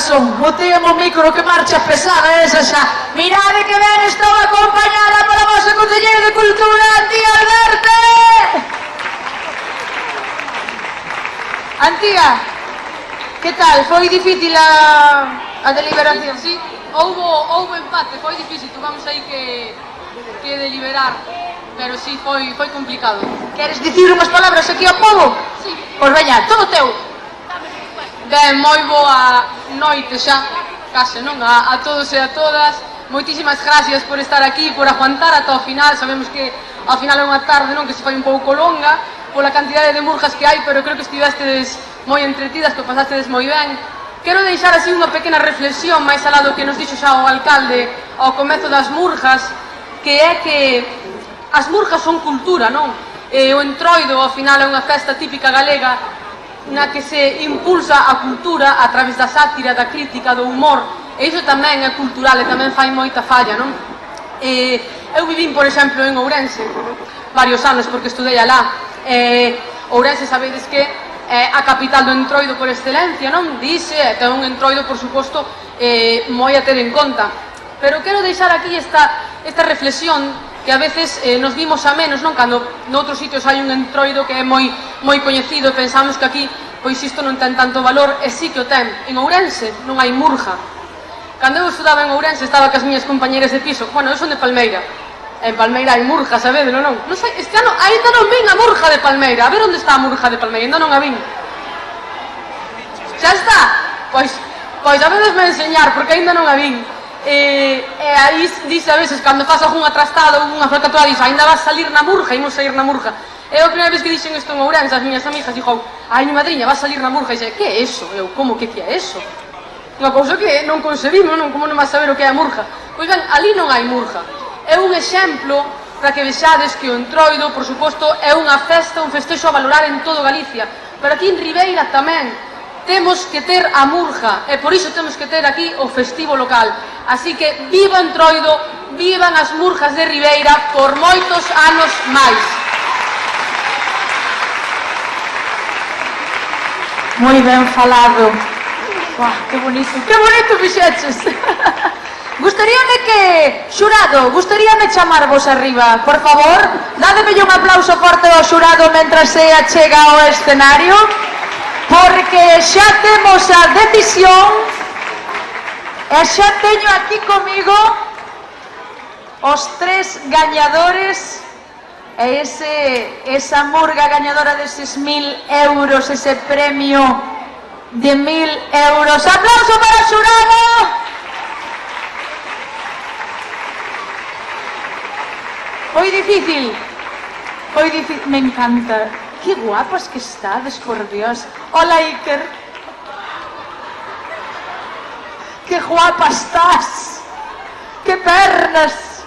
son. Boteame o micro que marcha pesada esa xa. Mirade que ben estou acompañada pola vosa conselleira de Cultura, Antía Alberte. Antía, que tal? Foi difícil a deliberación? Sí, houbo empate, foi difícil, tuvamos aí que deliberar, pero sí, foi complicado. Queres dicir unhas palabras aquí ao povo? Sí. Pois veña, todo teu. Ben, moi boa noite xa, case, non? A todos e a todas. Moitísimas gracias por estar aquí, por aguantar ata o final. Sabemos que ao final é unha tarde, non? Que se fai un pouco longa pola cantidade de murjas que hai, pero creo que estivestes moi entretidas, que pasastedes moi ben. Quero deixar así unha pequena reflexión máis alá do que nos dixo xa o alcalde ao comezo das murjas, que é que as murjas son cultura, non? O Entroido, ao final, é unha festa típica galega na que se impulsa a cultura a través da sátira, da crítica, do humor, e iso tamén é cultural e tamén fai moita falla, non? Eu vivín, por exemplo, en Ourense varios anos porque estudei alá. Ourense, sabedes que é a capital do Entroido por excelencia, non? Dice, ten un Entroido, por suposto, moi a ter en conta. Pero quero deixar aquí esta reflexión que a veces nos vimos a menos, non? Cando noutros sitios hai un Entroido que é moi coñecido, pensamos que aquí pois isto non ten tanto valor, e sí que o ten. En Ourense non hai murja. Cando eu estudaba en Ourense estaba cas miñas compañeras de piso. Bueno, eu son de Palmeira. En Palmeira hai murja, sabedelo, non? Non sei, este ano ainda non vin a murja de Palmeira. A ver onde está a murja de Palmeira, ainda non a vin. Xa está? Pois a veces me enseñar, porque ainda non a vin. E aí dice a veces, cando faz algunha trastada ou unha falcatrua, dice, ainda vas salir na murja, imos sair na murja. E a primeira vez que dixen isto en Ourense, as miñas amigas dixo, ai, mi madriña, vas salir na murja. E dixe, que é eso? Eu, como que é eso? Unha cousa que non concebimos, non? Como non vas saber o que é a murja? Pois ben, ali non hai murja. É un exemplo para que vexades que o Entroido, por suposto, é unha festa, un festexo a valorar en todo Galicia. Pero aquí en Ribeira tamén temos que ter a murja, e por iso temos que ter aquí o festivo local. Así que viva o Entroido, vivan as murjas de Ribeira por moitos anos máis. Moi ben falado. Uah, que bonito fixeches. Gustaríame que, xurado, gustaríame chamarvos arriba, por favor. Dádemelle un aplauso forte ao xurado mentras se achega ao escenario, porque xa temos a decisión e xa teño aquí comigo os 3 gañadores e esa murga gañadora deses 1.000 euros, ese premio de 1.000 euros. ¡Aplauso para o xurado! Foi difícil, me encanta. Que guapas que estades, por Dios. Hola, Iker. Que guapa estás. Que pernas.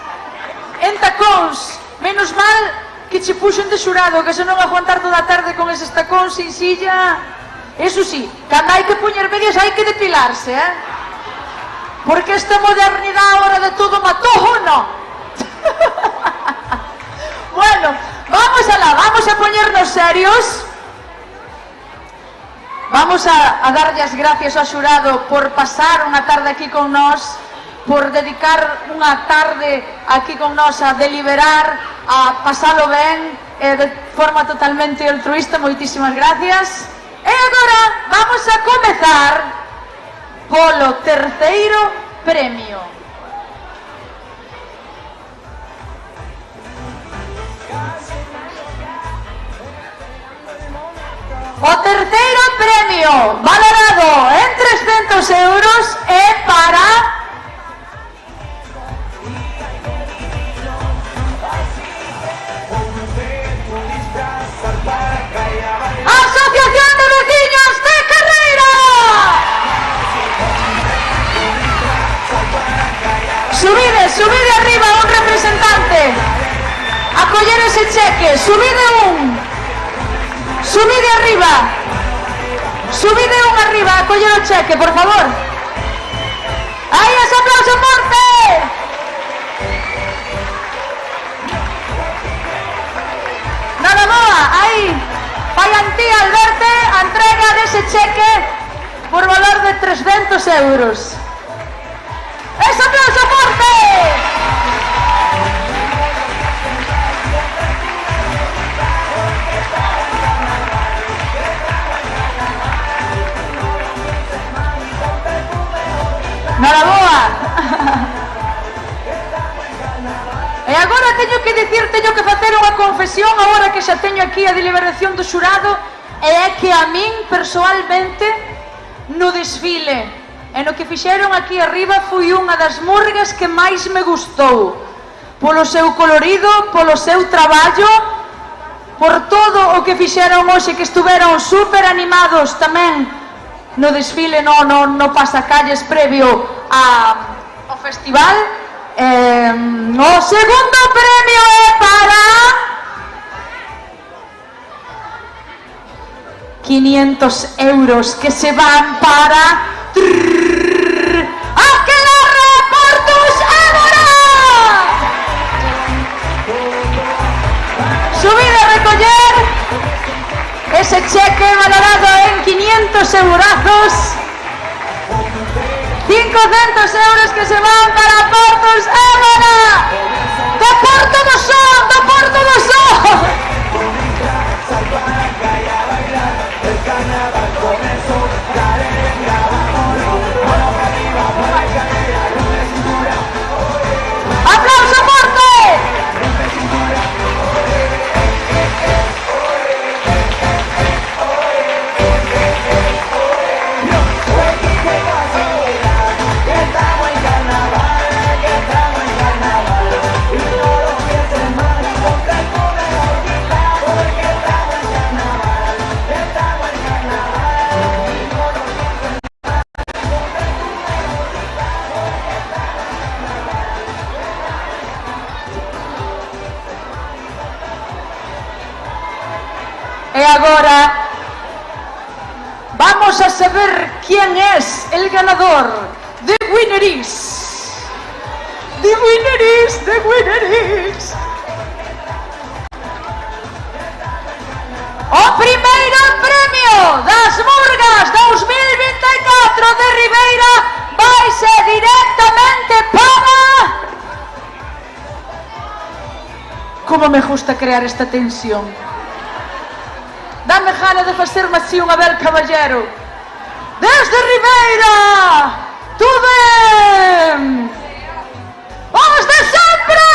En tacóns. Menos mal que che puxen de xurado, que se non aguantar toda a tarde con eses tacóns sin silla. Eso sí, cando hai que poñer medias hai que depilarse, Porque esta modernidade ahora de todo matojo, non? Bueno, vamos a poñernos serios. Vamos a darlle as gracias ao xurado por pasar unha tarde aquí con nós, por dedicar unha tarde aquí con nós a deliberar, a pasalo ben, de forma totalmente altruista. Moitísimas gracias. E agora vamos a comezar polo terceiro premio. O terceiro premio, valorado en 300 euros, é para Asociación de Vecinos de Carreira. Subide arriba un representante a coller ese cheque. Subide arriba a coller o cheque, por favor. Aí, ese aplauso forte. Nada boa, aí vai Antía Alberte a entrega dese cheque por valor de 300 euros. ¡Ese aplauso fuerte! Noraboa. E agora teño que facer unha confesión agora que xa teño aquí a deliberación do xurado, e é que a min persoalmente no desfile e no que fixeron aquí arriba foi unha das murgas que máis me gustou, polo seu colorido, polo seu traballo, por todo o que fixeron hoxe, que estuveron super animados tamén no desfile, no pasacalles previo ao festival. O segundo premio é para 500 euros que se van para Aquelarre Portus Évora. Subid a recoller ese cheque valorado en 500 eurazos, 500 euros que se van para Portus Évora. ¡De Porto do Son! ¡De Porto do Son! ¡Aplauso fuerte! E agora vamos a saber quién es el ganador. The winner is... The winner is... The winner is... O primeiro premio das Murgas 2024 de Ribeira vaise directamente para... Como me gusta crear esta tensión. Dame gana de facerme así un Abel Caballero. Desde Ribeira, tuve os de sempre!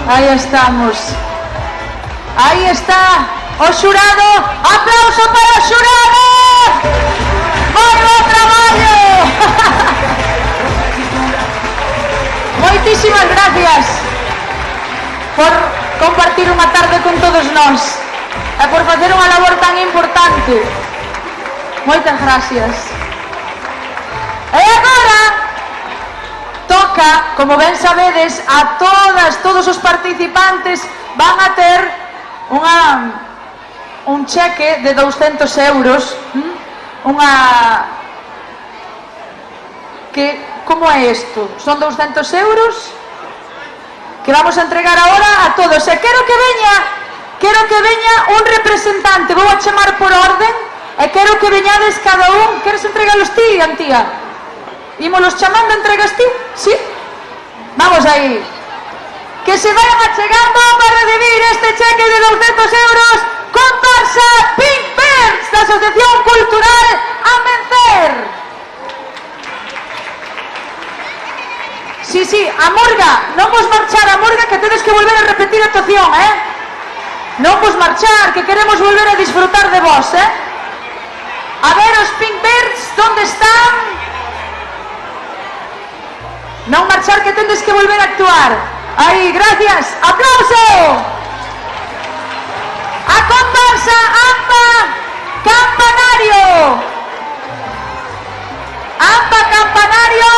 Aí estamos. Aí está o xurado. Aplauso para o xurado. Moi bo traballo. Moitísimas gracias por compartir unha tarde con todos nós e por facer unha labor tan importante. Moitas gracias. E agora toca, como ben sabedes, a todos os participantes van a ter un cheque de 200 euros, como é isto? Son 200 euros que vamos a entregar agora a todos. E quero que veña un representante, vou a chamar por orden, E quero que veñades cada un. Queres entregalos ti, Antía? Ímolos chamando, entregas ti? Sí? Vamos aí. Que se vayan achegando para recibir este cheque de 200 euros. Comparsa Pink Birds da Asociación Cultural Amencer. Sí, a Murga, non vos marchar a Murga, que tedes que volver a repetir a actuación, non vos marchar, que queremos volver a disfrutar de vos, A ver, os Pink Birds, onde están? Non marchar, que tedes que volver a actuar. Aí, gracias, aplauso. A comparsa AMPA Campanario. AMPA Campanario.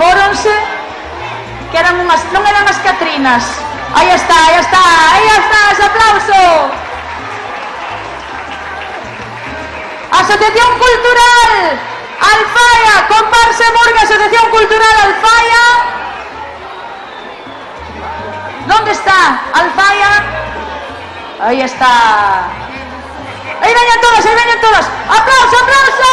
Fóronse, que eran unhas, non eran as Catrinas. Aí está, ese aplauso. Asociación Cultural Alfaya, comparsa Murga, Asociación Cultural Alfaya. ¿Dónde está Alfaya? Ahí está. Ahí veñen todos. ¡Aplauso, aplauso!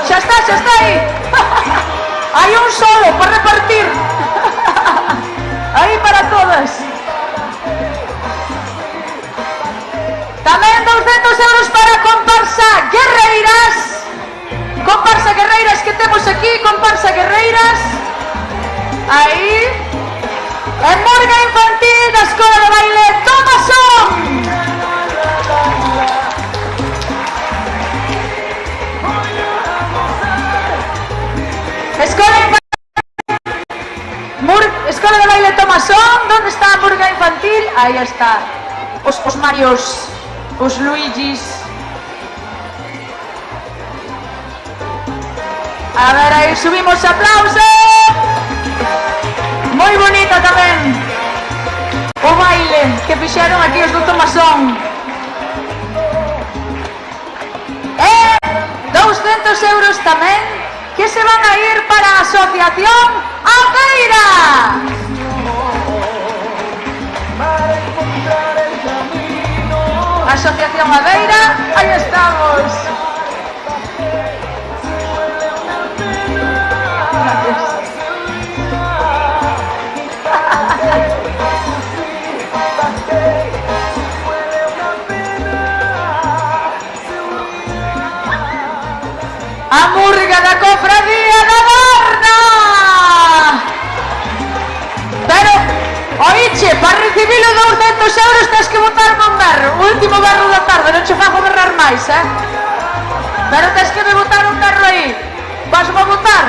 Xa está aí. Hai un solo para repartir. Aí para todas. Tamén 200 euros para comparsa Guerreiras. Comparsa Guerreiras que temos aquí, comparsa Guerreiras. Aí. E Murga Infantil da Escola de Baile Tomasón. Escola de Baile Tomasón, ¿dónde está Murga Infantil? Ahí está. Os Marios, os Luigis. A ver, aí subimos aplauso. Moi bonita tamén o baile que fixeron aquí os do Tomasón. E 200 euros tamén que se van a ir para a Asociación Aveira. Asociación Aveira, aí estamos. Gracias. A Murga da Cofradía da Barna. Pero, oiche, para recibir os 200 euros tens que botar un berro. O último berro da tarde, non che fago berrar máis, Pero tens que me botar un berro aí. Vas a botar?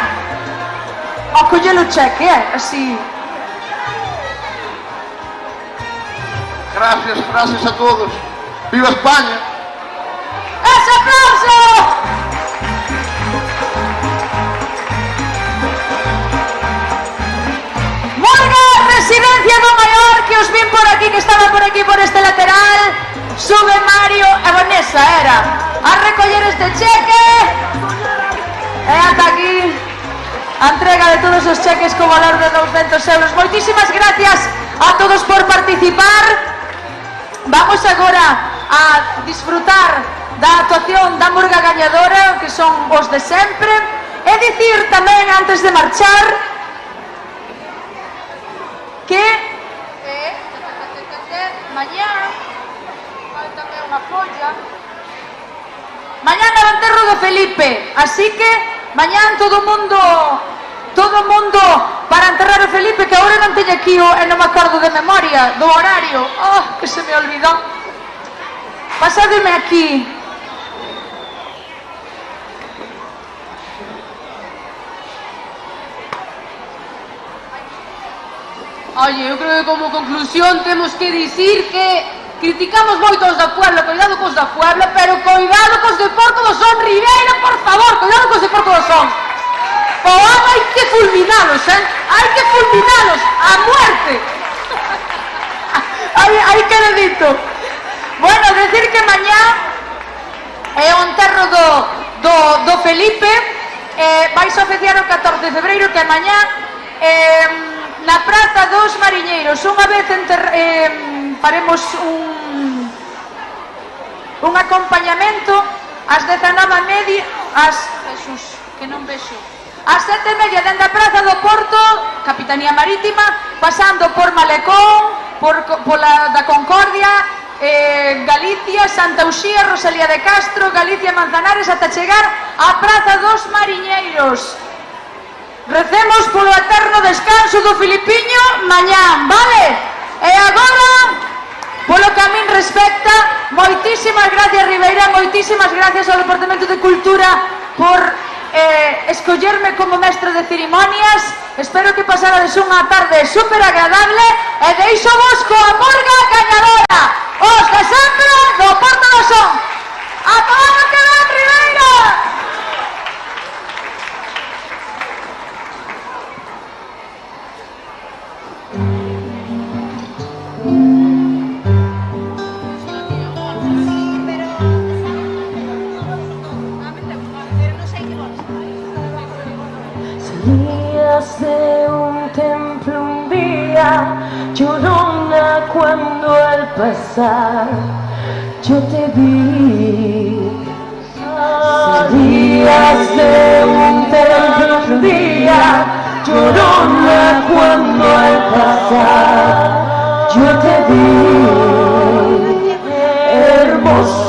O collelo cheque, así. Gracias a todos. ¡Viva España! ¡Ese aplauso! Murga, Residencia do Maior, que os vin por aquí, que estaban por aquí, por este lateral. Sube Mario e Vanessa, era a recoller este cheque. E ata aquí a entrega de todos os cheques co valor de 200 euros. Moitísimas gracias a todos por participar. Vamos agora a disfrutar da actuación da Murga gañadora, que son os de sempre, e dicir tamén, antes de marchar, que mañá tamén unha folla, mañá é o enterro de Felipe, así que mañá todo mundo para enterrar a Felipe, que agora non teño aquí e non me acordo de memoria do horario. Que se me olvidou. Pasádeme aquí. Oye, eu creo que como conclusión temos que dicir que criticamos moito os da Puebla, coidado cos da Puebla, pero coidado cos de Porto do Son. Ribeira, por favor, coidado cos de Porto do Son. O ano hai que fulminalos, hai que fulminalos a muerte. Hai que dito. Bueno, decir que mañá é o enterro do Felipe, vais a oficiar o 14 de febreiro, que mañá na Praza dos Mariñeiros. Unha vez faremos un acompañamento ás 19:30, Jesús, que non vexo, ás 7:30 dende a Praza do Porto, Capitanía Marítima, pasando por Malecón, pola da Concordia, Galicia, Santa Uxía, Rosalía de Castro, Galicia, Manzanares, ata chegar á Praza dos Mariñeiros. Recemos polo eterno descanso do Filipiño mañán, vale? E agora, polo que a min respecta, moitísimas gracias, Ribeira, moitísimas gracias ao Departamento de Cultura por escollerme como mestre de cerimonias. Espero que pasarades unha tarde super agradable e deixo vos coa murga cañadora, os de sempre do Porto do Son. A todo que ven, Ribeira! Salías de un templo un día, llorona, cuando al pasar yo te vi. Salías de un templo un día, llorona, cuando al pasar yo te vi. Hermosa